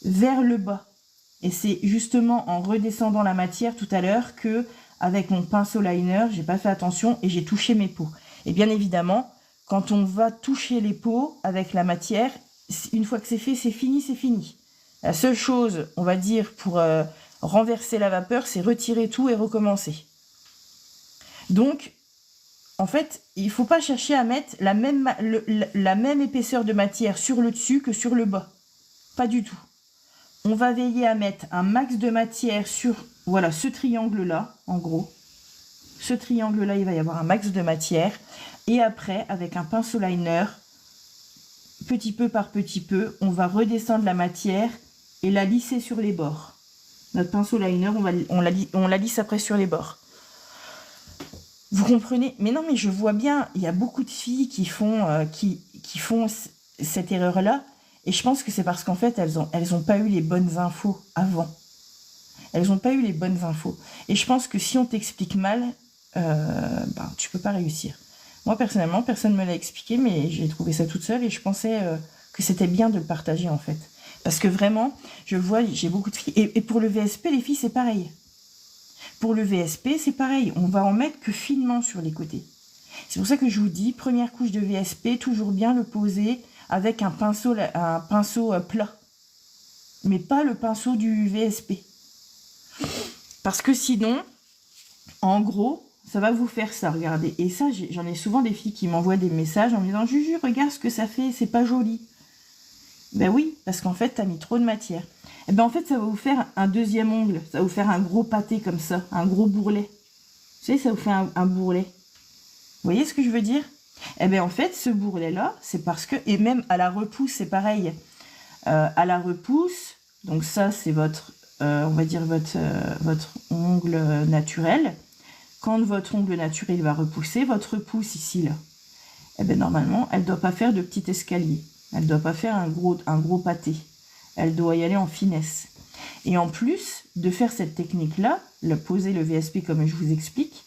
vers le bas. Et c'est justement en redescendant la matière tout à l'heure que, avec mon pinceau liner, j'ai pas fait attention et j'ai touché mes peaux. Et bien évidemment, quand on va toucher les peaux avec la matière, une fois que c'est fait, c'est fini, c'est fini. La seule chose, on va dire, pour renverser la vapeur, c'est retirer tout et recommencer. Donc, en fait, il ne faut pas chercher à mettre la même épaisseur de matière sur le dessus que sur le bas. Pas du tout. On va veiller à mettre un max de matière sur, voilà, ce triangle-là, en gros. Ce triangle-là, il va y avoir un max de matière. Et après, avec un pinceau liner, petit peu par petit peu, on va redescendre la matière et la lisser sur les bords. Notre pinceau liner, on la lisse après sur les bords. Vous comprenez? Mais non, mais je vois bien, il y a beaucoup de filles qui font cette erreur-là. Et je pense que c'est parce qu'en fait, elles ont pas eu les bonnes infos avant. Elles n'ont pas eu les bonnes infos. Et je pense que si on t'explique mal, tu peux pas réussir. Moi, personnellement, personne ne me l'a expliqué, mais j'ai trouvé ça toute seule et je pensais que c'était bien de le partager, en fait. Parce que vraiment, je vois, j'ai beaucoup de filles. Et pour le VSP, les filles, c'est pareil. Pour le VSP, c'est pareil. On va en mettre que finement sur les côtés. C'est pour ça que je vous dis, première couche de VSP, toujours bien le poser avec un pinceau plat. Mais pas le pinceau du VSP. Parce que sinon, en gros, ça va vous faire ça, regardez. Et ça, j'en ai souvent des filles qui m'envoient des messages en me disant « Juju, regarde ce que ça fait, c'est pas joli. » Ben oui, parce qu'en fait, t'as mis trop de matière. Et ben en fait, ça va vous faire un deuxième ongle. Ça va vous faire un gros pâté comme ça, un gros bourrelet. Vous savez, ça vous fait un bourrelet. Vous voyez ce que je veux dire? Et ben en fait, ce bourrelet-là, c'est parce que... Et même à la repousse, c'est pareil. À la repousse, donc ça, c'est votre... on va dire votre ongle naturel. Quand votre ongle naturel va repousser, votre repousse ici, là, et bien normalement, elle ne doit pas faire de petit escalier. Elle ne doit pas faire un gros pâté. Elle doit y aller en finesse. Et en plus de faire cette technique-là, poser le VSP comme je vous explique,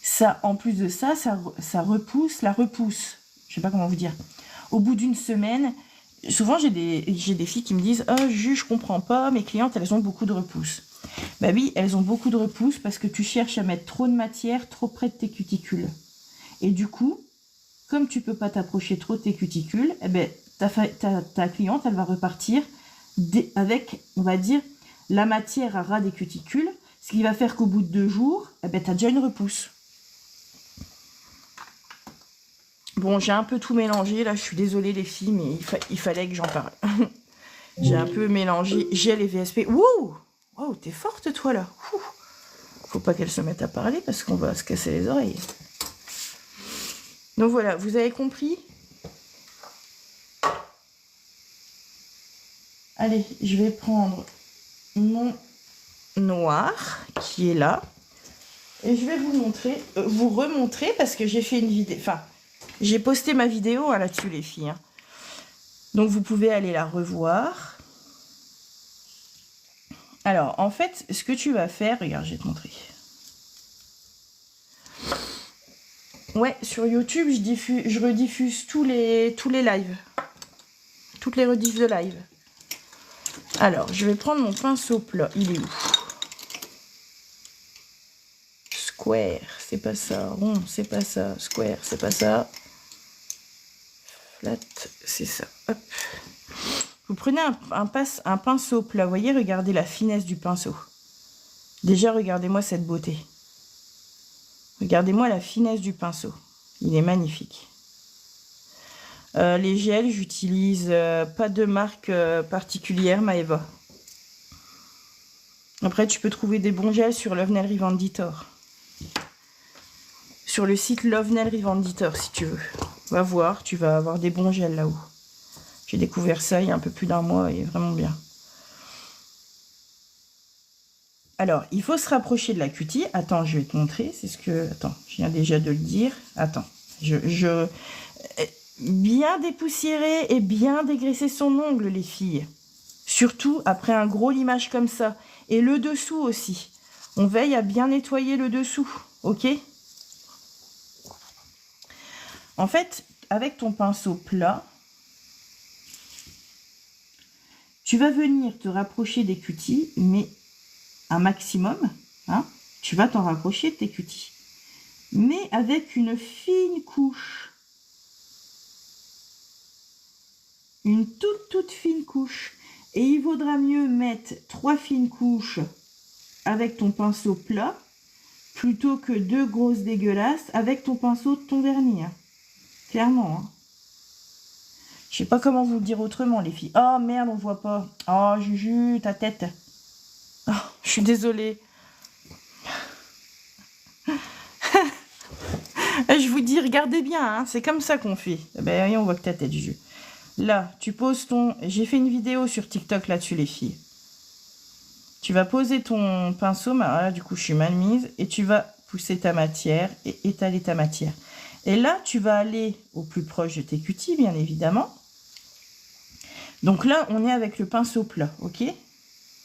ça, en plus de ça, ça repousse la repousse. Je ne sais pas comment vous dire. Au bout d'une semaine, souvent j'ai des filles qui me disent « Oh, je comprends pas, mes clientes, elles ont beaucoup de repousse. » Ben oui, elles ont beaucoup de repousse parce que tu cherches à mettre trop de matière trop près de tes cuticules. Et du coup, comme tu peux pas t'approcher trop de tes cuticules, eh ben, ta cliente, elle va repartir avec, on va dire, la matière à ras des cuticules, ce qui va faire qu'au bout de 2 jours, eh ben, tu as déjà une repousse. Bon, j'ai un peu tout mélangé, là, je suis désolée les filles, mais il fallait que j'en parle. J'ai un peu mélangé gel et VSP. Wouh! Wow, t'es forte toi là. Ouh. Faut pas qu'elle se mette à parler parce qu'on va se casser les oreilles. Donc voilà, vous avez compris? Allez, je vais prendre mon noir qui est là. Et je vais vous remontrer parce que j'ai fait une vidéo. Enfin, j'ai posté ma vidéo là-dessus les filles. Hein. Donc vous pouvez aller la revoir. Alors, en fait, ce que tu vas faire... Regarde, je vais te montrer. Ouais, sur YouTube, je rediffuse tous les lives. Toutes les rediffs de live. Alors, je vais prendre mon pinceau plat. Il est où? Square, c'est pas ça. Rond, c'est pas ça. Square, c'est pas ça. Flat, c'est ça. Hop. Vous prenez un pinceau plat, vous voyez, regardez la finesse du pinceau. Déjà, regardez-moi cette beauté. Regardez-moi la finesse du pinceau. Il est magnifique. Les gels, j'utilise pas de marque particulière, Maeva. Après, tu peux trouver des bons gels sur Love Nail Revenditor. Sur le site Love Nail Revenditor, si tu veux. Va voir, tu vas avoir des bons gels là-haut. J'ai découvert ça il y a un peu plus d'1 mois et vraiment bien. Alors, il faut se rapprocher de la cutie. Attends, je vais te montrer. C'est ce que... Attends, je viens déjà de le dire. Attends. Bien dépoussiérer et bien dégraisser son ongle, les filles. Surtout après un gros limage comme ça. Et le dessous aussi. On veille à bien nettoyer le dessous, ok? En fait, avec ton pinceau plat, tu vas venir te rapprocher des cutis, mais un maximum, hein, tu vas t'en rapprocher de tes cutis. Mais avec une fine couche. Une toute fine couche. Et il vaudra mieux mettre 3 fines couches avec ton pinceau plat plutôt que 2 grosses dégueulasses avec ton pinceau de ton vernis. Hein. Clairement. Hein. Je sais pas comment vous le dire autrement, les filles. Oh merde, on voit pas. Oh Juju, ta tête. Oh, je suis désolée. Je vous dis, regardez bien, hein, c'est comme ça qu'on fait. Ben oui, on voit que ta tête, Juju. Là, tu poses ton... J'ai fait une vidéo sur TikTok là-dessus, les filles. Tu vas poser ton pinceau, là, du coup, je suis mal mise, et tu vas pousser ta matière et étaler ta matière. Et là, tu vas aller au plus proche de tes cutis, bien évidemment. Donc là, on est avec le pinceau plat, ok?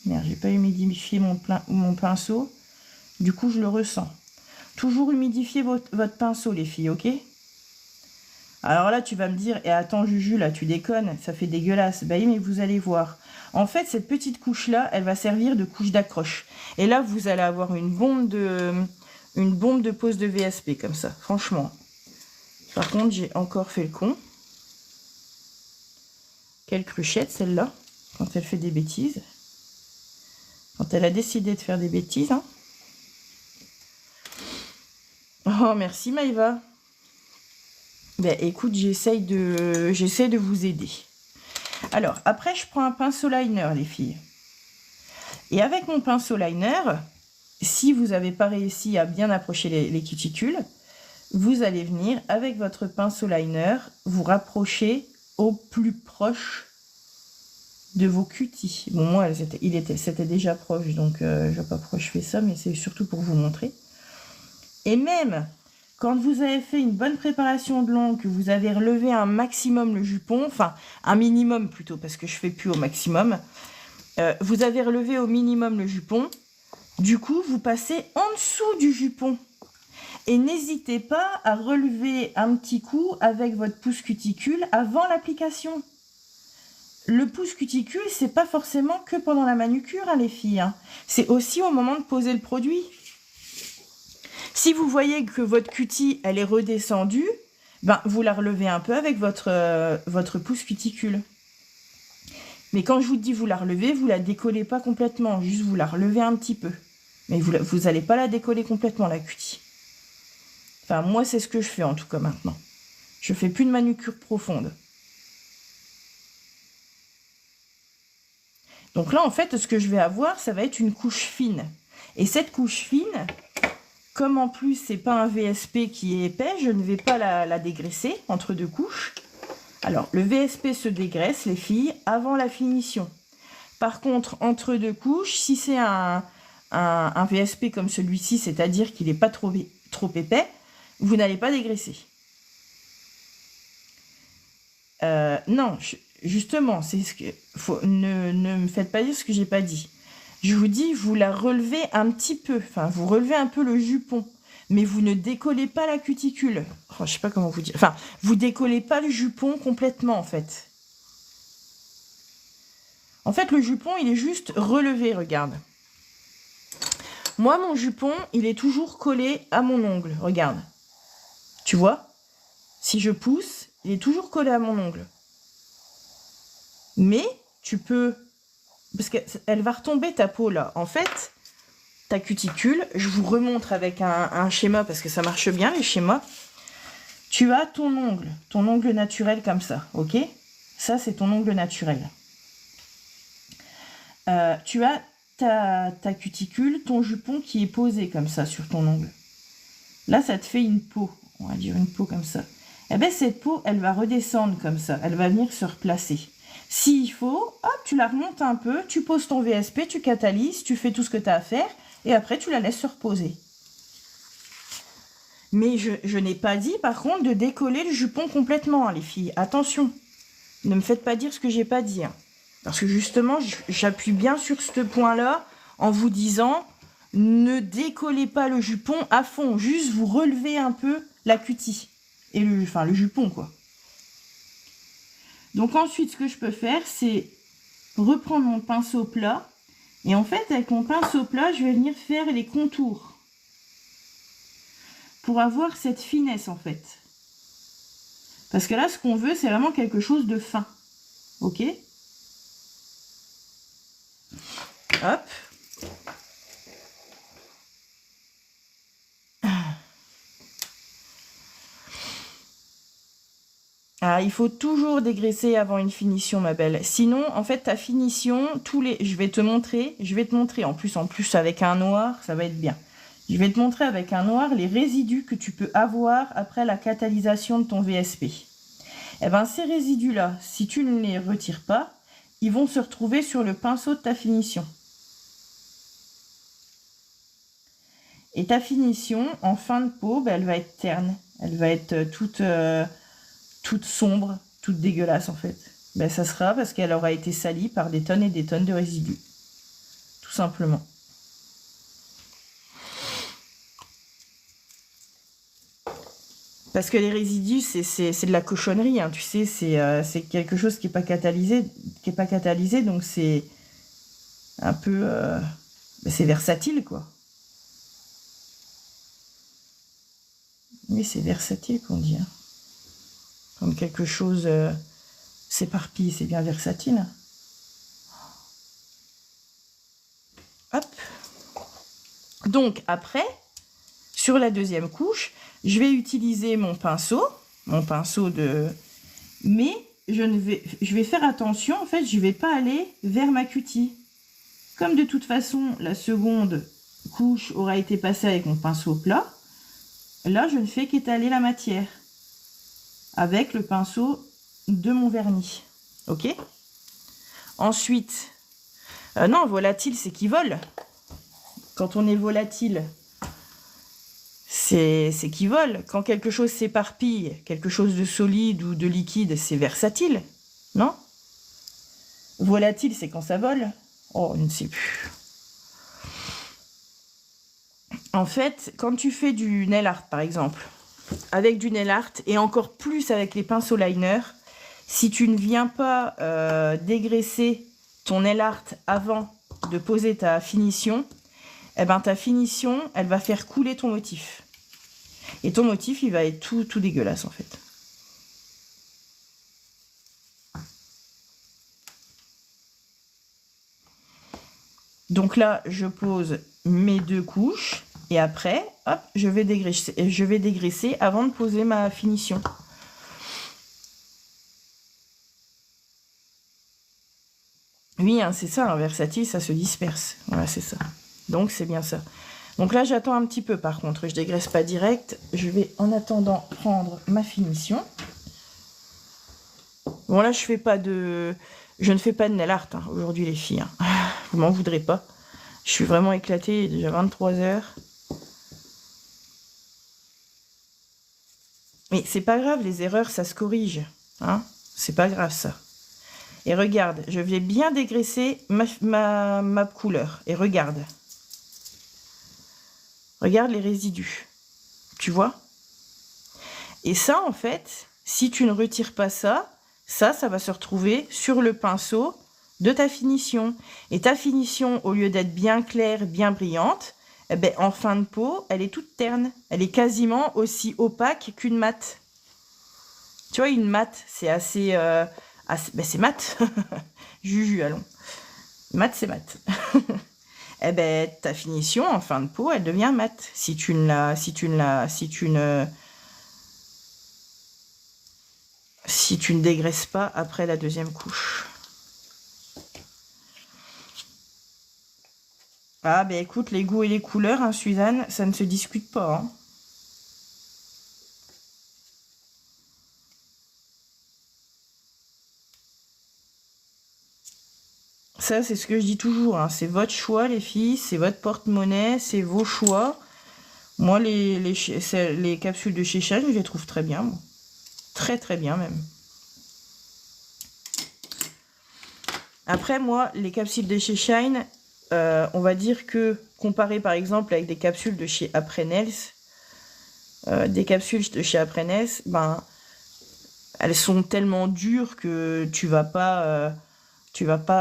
Merde, j'ai pas humidifié mon pinceau. Du coup, je le ressens. Toujours humidifier votre pinceau, les filles, ok? Alors là, tu vas me dire, et attends, Juju, là, tu déconnes, ça fait dégueulasse. Bah oui, mais vous allez voir. En fait, cette petite couche-là, elle va servir de couche d'accroche. Et là, vous allez avoir une bombe de pose de VSP, comme ça, franchement. Par contre, j'ai encore fait le con. Quelle cruchette, celle-là, quand elle fait des bêtises. Quand elle a décidé de faire des bêtises, hein. Oh, merci, Maïva. Ben, écoute, j'essaie de vous aider. Alors, après, je prends un pinceau liner, les filles. Et avec mon pinceau liner, si vous n'avez pas réussi à bien approcher les cuticules, vous allez venir, avec votre pinceau liner, vous rapprocher au plus proche de vos cutis. Bon, moi, c'était déjà proche, donc je ne sais pas pourquoi je fais ça, mais c'est surtout pour vous montrer. Et même... Quand vous avez fait une bonne préparation de l'ongle, que vous avez relevé un maximum le jupon, enfin un minimum plutôt, parce que je fais plus au maximum, vous avez relevé au minimum le jupon, du coup vous passez en dessous du jupon. Et n'hésitez pas à relever un petit coup avec votre pouce cuticule avant l'application. Le pouce cuticule, c'est pas forcément que pendant la manucure, hein, les filles. Hein. C'est aussi au moment de poser le produit. Si vous voyez que votre cutie, elle est redescendue, ben, vous la relevez un peu avec votre pouce cuticule. Mais quand je vous dis vous la relevez, vous la décollez pas complètement, juste vous la relevez un petit peu. Mais vous n'allez pas la décoller complètement, la cutie. Enfin, moi, c'est ce que je fais en tout cas maintenant. Je fais plus de manucure profonde. Donc là, en fait, ce que je vais avoir, ça va être une couche fine. Et cette couche fine... Comme en plus, c'est pas un VSP qui est épais, je ne vais pas la dégraisser entre deux couches. Alors, le VSP se dégraisse, les filles, avant la finition. Par contre, entre deux couches, si c'est un VSP comme celui-ci, c'est-à-dire qu'il n'est pas trop épais, vous n'allez pas dégraisser. Non, justement, c'est ce que ne me faites pas dire ce que j'ai pas dit. Je vous dis, vous la relevez un petit peu. Enfin, vous relevez un peu le jupon. Mais vous ne décollez pas la cuticule. Oh, je sais pas comment vous dire. Enfin, vous décollez pas le jupon complètement, en fait. En fait, le jupon, il est juste relevé, regarde. Moi, mon jupon, il est toujours collé à mon ongle. Regarde. Tu vois? Si je pousse, il est toujours collé à mon ongle. Mais, tu peux... Parce qu'elle va retomber ta peau là. En fait, ta cuticule, je vous remontre avec un schéma parce que ça marche bien les schémas. Tu as ton ongle naturel comme ça, ok? Ça, c'est ton ongle naturel. Tu as ta cuticule, ton jupon qui est posé comme ça sur ton ongle. Là, ça te fait une peau, on va dire une peau comme ça. Et bien, cette peau, elle va redescendre comme ça. Elle va venir se replacer. S'il faut, hop, tu la remontes un peu, tu poses ton VSP, tu catalyses, tu fais tout ce que tu as à faire, et après tu la laisses se reposer. Mais je n'ai pas dit, par contre, de décoller le jupon complètement, hein, les filles. Attention, ne me faites pas dire ce que j'ai pas dit. Hein. Parce que justement, j'appuie bien sur ce point-là en vous disant, ne décollez pas le jupon à fond. Juste, vous relevez un peu la cutie. Et le jupon, quoi. Donc ensuite, ce que je peux faire, c'est reprendre mon pinceau plat. Et en fait, avec mon pinceau plat, je vais venir faire les contours. Pour avoir cette finesse, en fait. Parce que là, ce qu'on veut, c'est vraiment quelque chose de fin. Ok? Hop. Ah, il faut toujours dégraisser avant une finition, ma belle. Sinon, en fait, ta finition, je vais te montrer, en plus avec un noir, ça va être bien. Je vais te montrer avec un noir les résidus que tu peux avoir après la catalysation de ton VSP. Eh bien, ces résidus-là, si tu ne les retires pas, ils vont se retrouver sur le pinceau de ta finition. Et ta finition, en fin de peau, ben, elle va être terne. Elle va être toute sombre, toute dégueulasse, en fait. Ben, ça sera parce qu'elle aura été salie par des tonnes et des tonnes de résidus. Tout simplement. Parce que les résidus, c'est de la cochonnerie, hein, tu sais, c'est quelque chose qui n'est pas catalysé, donc c'est un peu... c'est versatile, quoi. Oui, c'est versatile qu'on dit. Hein. Comme quelque chose s'éparpille, c'est bien versatile. Hop. Donc, après, sur la deuxième couche, je vais utiliser mon pinceau de... Mais je vais faire attention, en fait, je ne vais pas aller vers ma cutie. Comme de toute façon, la seconde couche aura été passée avec mon pinceau plat, là, je ne fais qu'étaler la matière avec le pinceau de mon vernis. Ok? Ensuite, non, volatile, c'est qui vole. Quand on est volatile, c'est qui vole. Quand quelque chose s'éparpille, quelque chose de solide ou de liquide, c'est versatile, non? Volatile, c'est quand ça vole. Oh, je ne sais plus. En fait, quand tu fais du nail art, par exemple, avec du nail art, et encore plus avec les pinceaux liner, si tu ne viens pas dégraisser ton nail art avant de poser ta finition, eh ben, ta finition, elle va faire couler ton motif. Et ton motif, il va être tout dégueulasse, en fait. Donc là, je pose mes deux couches. Et après, hop, je vais dégraisser avant de poser ma finition. Oui, hein, c'est ça, un versatile, ça se disperse. Voilà, c'est ça. Donc, c'est bien ça. Donc là, j'attends un petit peu, par contre. Je dégraisse pas direct. Je vais, en attendant, prendre ma finition. Bon, là, je ne fais pas de nail art hein, aujourd'hui, les filles. Hein. Vous m'en voudrez pas. Je suis vraiment éclatée. Il est déjà 23 h. Mais c'est pas grave, les erreurs, ça se corrige. Hein, c'est pas grave, ça. Et regarde, je vais bien dégraisser ma couleur. Et regarde. Regarde les résidus. Tu vois? Et ça, en fait, si tu ne retires pas ça, ça va se retrouver sur le pinceau de ta finition. Et ta finition, au lieu d'être bien claire, bien brillante, eh ben, en fin de peau, elle est toute terne. Elle est quasiment aussi opaque qu'une mat. Tu vois, une mat, c'est assez... ben c'est mat. Juju, allons. Mat, c'est mat. Eh ben, ta finition, en fin de peau, elle devient mat. Si tu ne dégraisses pas après la deuxième couche. Ah, ben écoute, les goûts et les couleurs, hein, Suzanne, ça ne se discute pas. Hein. Ça, c'est ce que je dis toujours. Hein. C'est votre choix, les filles. C'est votre porte-monnaie. C'est vos choix. Moi, les capsules de chez Shine, je les trouve très bien. Moi. Très très bien même. Après, moi, les capsules de chez Shine, on va dire que, comparé par exemple avec des capsules de chez Aprenels, des capsules de chez Aprenels, ben, elles sont tellement dures que tu vas pas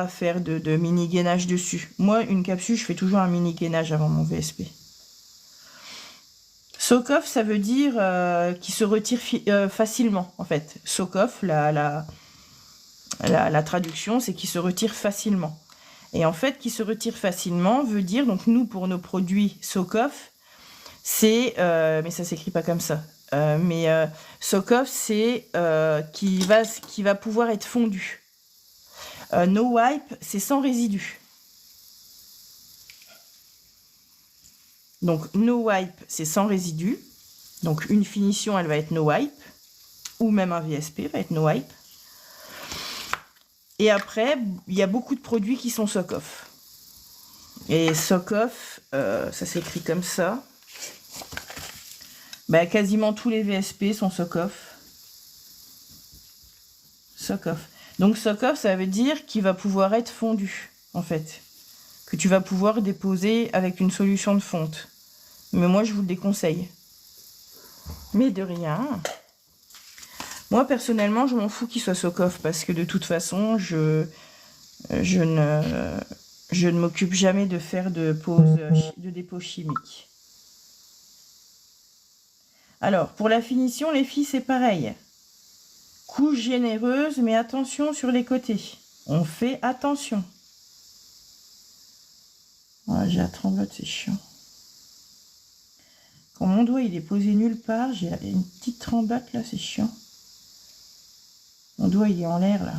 faire de mini gainage dessus. Moi, une capsule, je fais toujours un mini gainage avant mon VSP. Soak off, ça veut dire qu'il se retire facilement, en fait. Soak off, la traduction, c'est qu'il se retire facilement. Et en fait, qui se retire facilement veut dire, donc nous, pour nos produits Soak off, c'est, mais ça s'écrit pas comme ça, Soak off, c'est qui va pouvoir être fondu. No wipe, c'est sans résidus. Donc no wipe, c'est sans résidus. Donc une finition, elle va être no wipe, ou même un VSP va être no wipe. Et après, il y a beaucoup de produits qui sont Soak off. Et Soak off, ça s'écrit comme ça. Bah, quasiment tous les VSP sont Soak off. Soak off. Donc Soak off, ça veut dire qu'il va pouvoir être fondu, en fait. Que tu vas pouvoir déposer avec une solution de fonte. Mais moi, je vous le déconseille. Mais de rien. Moi, personnellement, je m'en fous qu'il soit Soak off parce que de toute façon, je ne m'occupe jamais de faire de dépôt chimique. Alors, pour la finition, les filles, c'est pareil. Couche généreuse, mais attention sur les côtés. On fait attention. Ah, j'ai la tremblote, c'est chiant. Quand mon doigt il est posé nulle part, j'ai une petite tremblote là, c'est chiant. Mon doigt il est en l'air là.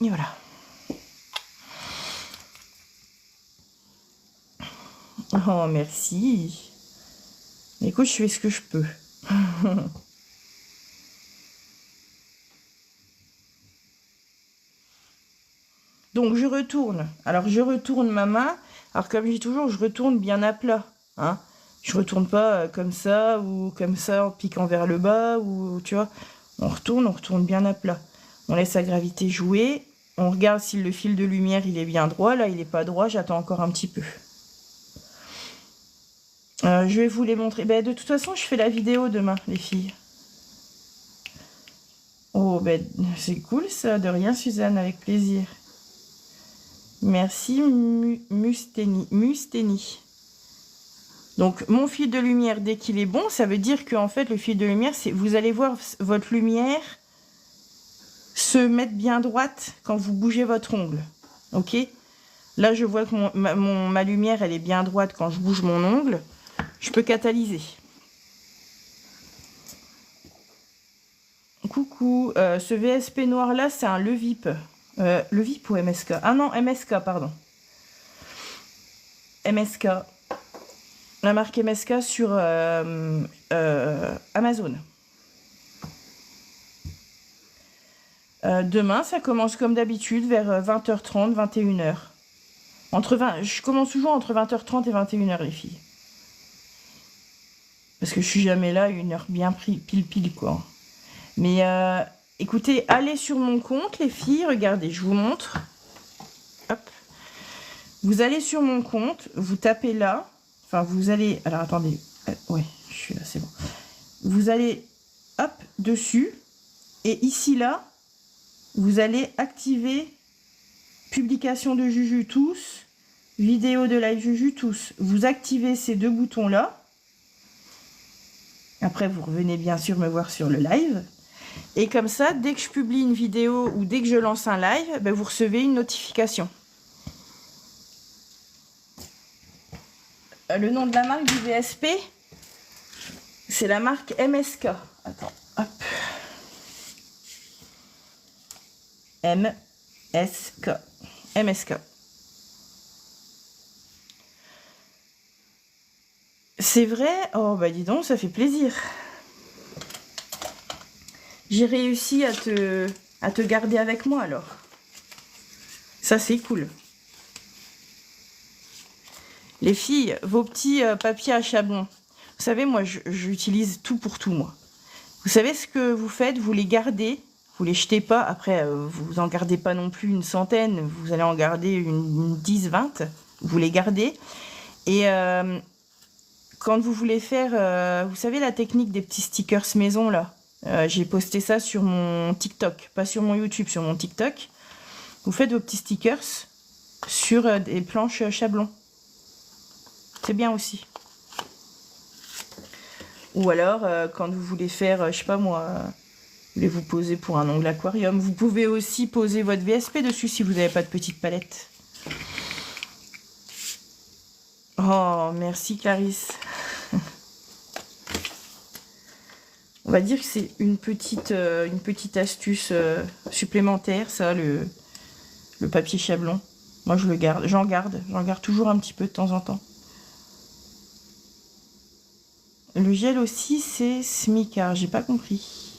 Et voilà. Oh merci. Écoute, je fais ce que je peux. Donc je retourne. Alors je retourne ma main. Alors comme je dis toujours, je retourne bien à plat. Hein. Je retourne pas comme ça ou comme ça en piquant vers le bas ou tu vois. On retourne bien à plat. On laisse la gravité jouer. On regarde si le fil de lumière il est bien droit. Là il n'est pas droit, j'attends encore un petit peu. Je vais vous les montrer. Ben, de toute façon je fais la vidéo demain les filles. Oh ben c'est cool ça, de rien Suzanne, avec plaisir. Merci Musteni. Donc mon fil de lumière, dès qu'il est bon, ça veut dire que en fait le fil de lumière, c'est vous allez voir votre lumière se mettre bien droite quand vous bougez votre ongle. Ok? Là je vois que ma lumière elle est bien droite quand je bouge mon ongle. Je peux catalyser. Coucou, ce VSP noir là c'est un Levip. Levip ou MSK? Ah non, MSK, pardon. MSK. La marque MSK sur Amazon. Demain, ça commence comme d'habitude vers 20h30, 21h. Je commence toujours entre 20h30 et 21h, les filles. Parce que je suis jamais là, une heure bien pile, quoi. Mais écoutez, allez sur mon compte, les filles. Regardez, je vous montre. Hop. Vous allez sur mon compte, vous tapez là. Enfin, vous allez... Alors, attendez. Ouais, je suis là, c'est bon. Vous allez, hop, dessus. Et ici, là, vous allez activer publication de Juju tous, vidéo de live Juju tous. Vous activez ces deux boutons-là. Après, vous revenez bien sûr me voir sur le live. Et comme ça, dès que je publie une vidéo ou dès que je lance un live, ben, vous recevez une notification. Le nom de la marque du VSP, c'est la marque MSK. Attends, hop. MSK. MSK. C'est vrai? Oh, bah dis donc, ça fait plaisir. J'ai réussi à te garder avec moi, alors. Ça, c'est cool. Les filles, vos petits papiers à chablon. Vous savez, moi, j'utilise tout pour tout, moi. Vous savez ce que vous faites? Vous les gardez. Vous les jetez pas. Après, vous en gardez pas non plus une centaine. Vous allez en garder une 10, 20. Vous les gardez. Et quand vous voulez faire... vous savez la technique des petits stickers maison, là? J'ai posté ça sur mon TikTok. Pas sur mon YouTube, sur mon TikTok. Vous faites vos petits stickers sur des planches chablon. C'est bien aussi. Ou alors, quand vous voulez faire, je sais pas moi, vous voulez vous poser pour un ongle aquarium, vous pouvez aussi poser votre VSP dessus si vous n'avez pas de petite palette. Oh, merci Clarisse. On va dire que c'est une petite astuce supplémentaire, ça, le papier chablon. Moi, je le garde, j'en garde toujours un petit peu de temps en temps. Le gel aussi, c'est Smicard, j'ai pas compris.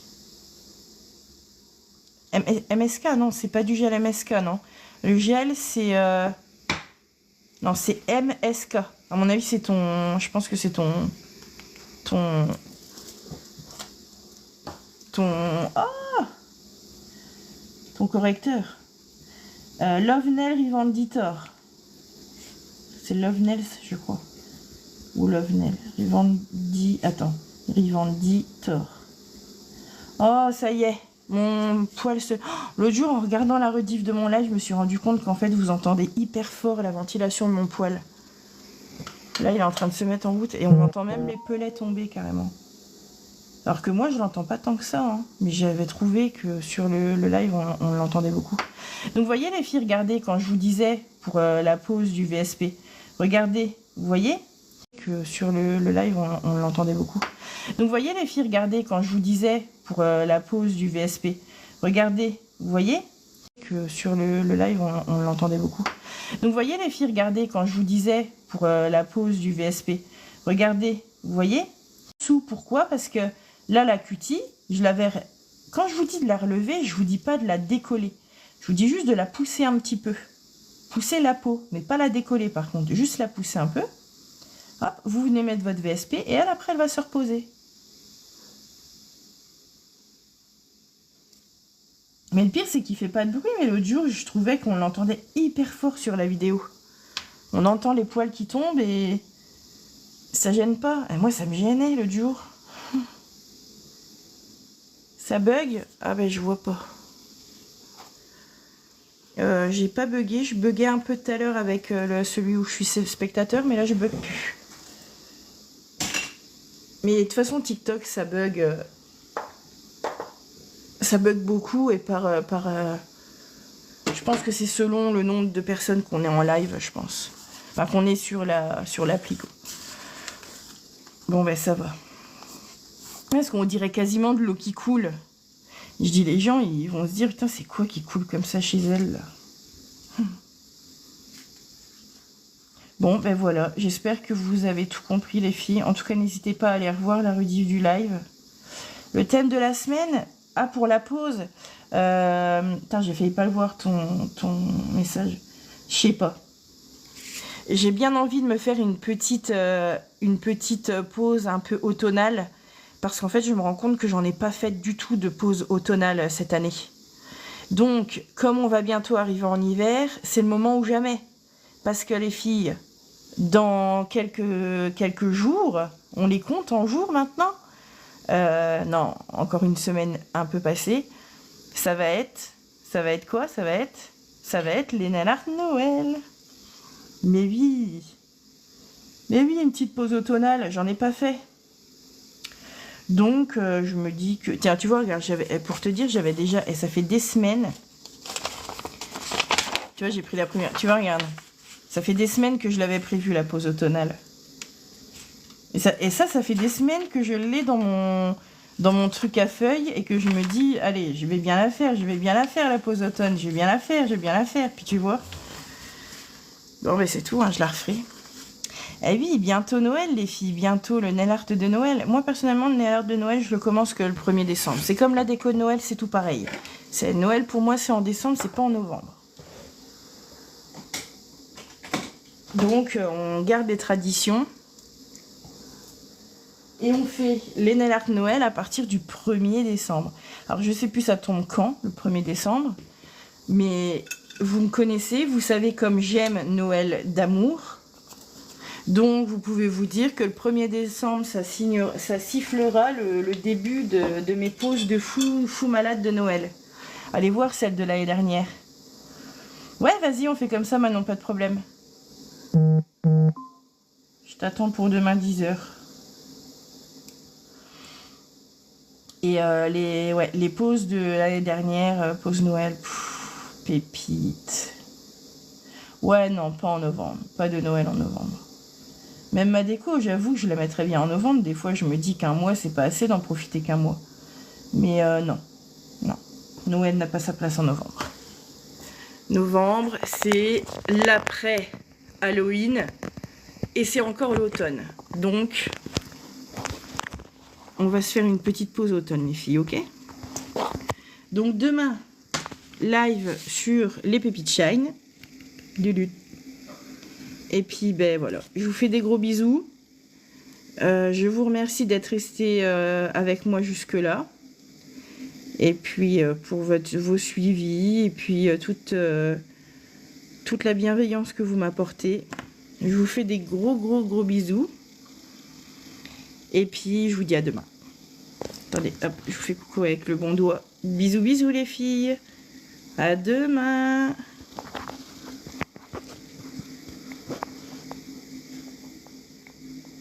MSK, non, c'est pas du gel MSK, non. Le gel, c'est... Non, c'est MSK. À mon avis, c'est ton... Je pense que c'est ton... Oh, ton correcteur. Love Nail Revenditor. C'est Love Nails, je crois. Ou Love Nail. Revenditor. Oh, ça y est. Mon poil se... L'autre jour, en regardant la rediff de mon live, je me suis rendu compte qu'en fait, vous entendez hyper fort la ventilation de mon poil. Là, il est en train de se mettre en route et on entend même les pelets tomber carrément. Alors que moi, je l'entends pas tant que ça. Hein. Mais j'avais trouvé que sur le live, on l'entendait beaucoup. Donc, vous voyez les filles, regardez, quand je vous disais pour la pose du VSP, regardez, vous voyez que sur le live, on l'entendait beaucoup. Donc, vous voyez les filles, regardez, quand je vous disais pour la pose du VSP, regardez, vous voyez que sur le live, on l'entendait beaucoup. Donc, vous voyez les filles, regardez, quand je vous disais pour la pose du VSP, regardez, vous voyez. Pourquoi? Parce que là, la cutie, je l'avais... Quand je vous dis de la relever, je vous dis pas de la décoller. Je vous dis juste de la pousser un petit peu. Pousser la peau, mais pas la décoller par contre. Juste la pousser un peu. Hop, vous venez mettre votre VSP et elle, après, elle va se reposer. Mais le pire, c'est qu'il fait pas de bruit. Mais l'autre jour, je trouvais qu'on l'entendait hyper fort sur la vidéo. On entend les poils qui tombent et ça gêne pas. Et moi, ça me gênait l'autre jour. Ça bug? Ah ben, je vois pas. J'ai pas bugué. Je buguais un peu tout à l'heure avec celui où je suis spectateur, mais là, je bug plus. Mais de toute façon, TikTok, ça bug. Ça bug beaucoup et je pense que c'est selon le nombre de personnes qu'on est en live, je pense. Enfin, qu'on est sur l'appli. Bon, ben ça va. Parce qu'on dirait quasiment de l'eau qui coule. Je dis, les gens, ils vont se dire, putain, c'est quoi qui coule comme ça chez elle, là? Bon, ben voilà. J'espère que vous avez tout compris, les filles. En tout cas, n'hésitez pas à aller revoir la rediff du live. Le thème de la semaine... Ah, pour la pause. Putain, j'ai failli pas le voir, ton message. Je sais pas. J'ai bien envie de me faire une petite pause un peu automnale. Parce qu'en fait, je me rends compte que j'en ai pas fait du tout de pause automnale cette année. Donc, comme on va bientôt arriver en hiver, c'est le moment ou jamais. Parce que les filles, dans quelques jours, on les compte en jours maintenant. Non, encore une semaine un peu passée. Ça va être quoi? Ça va être les nanars de Noël. Mais oui, une petite pause automnale, j'en ai pas fait. Donc, je me dis que... Tiens, tu vois, regarde, pour te dire, j'avais déjà... Et ça fait des semaines... Tu vois, j'ai pris la première... Tu vois, regarde. Ça fait des semaines que je l'avais prévu, la pause automnale. Et ça fait des semaines que je l'ai dans mon truc à feuilles et que je me dis, allez, je vais bien la faire la pause automne, je vais bien la faire, puis tu vois. Bon, ben c'est tout, hein, je la referai. Eh oui, bientôt Noël, les filles, bientôt le nail art de Noël. Moi, personnellement, le nail art de Noël, je le commence que le 1er décembre. C'est comme la déco de Noël, c'est tout pareil. Noël, pour moi, c'est en décembre, c'est pas en novembre. Donc on garde les traditions. Et on fait les nail art Noël à partir du 1er décembre. Alors je sais plus ça tombe quand, le 1er décembre. Mais vous me connaissez, vous savez comme j'aime Noël d'amour. Donc vous pouvez vous dire que le 1er décembre, ça sifflera le début de mes pauses de fou malade de Noël. Allez voir celle de l'année dernière. Ouais, vas-y, on fait comme ça maintenant, pas de problème. Je t'attends pour demain 10h. Et les pauses de l'année dernière, pause Noël, pépite. Ouais, non, pas en novembre. Pas de Noël en novembre. Même ma déco, j'avoue que je la mettrais bien en novembre. Des fois, je me dis qu'un mois, c'est pas assez d'en profiter qu'un mois. Mais non. Non. Noël n'a pas sa place en novembre. Novembre, c'est l'après-Halloween. Et c'est encore l'automne. Donc... on va se faire une petite pause automne, les filles, ok? Donc demain, live sur les pépites Shine. Et puis, ben voilà, je vous fais des gros bisous. Je vous remercie d'être restés avec moi jusque-là. Et puis, pour vos suivis, et puis toute la bienveillance que vous m'apportez. Je vous fais des gros bisous. Et puis, je vous dis à demain. Attendez, hop, je vous fais coucou avec le bon doigt. Bisous les filles. À demain.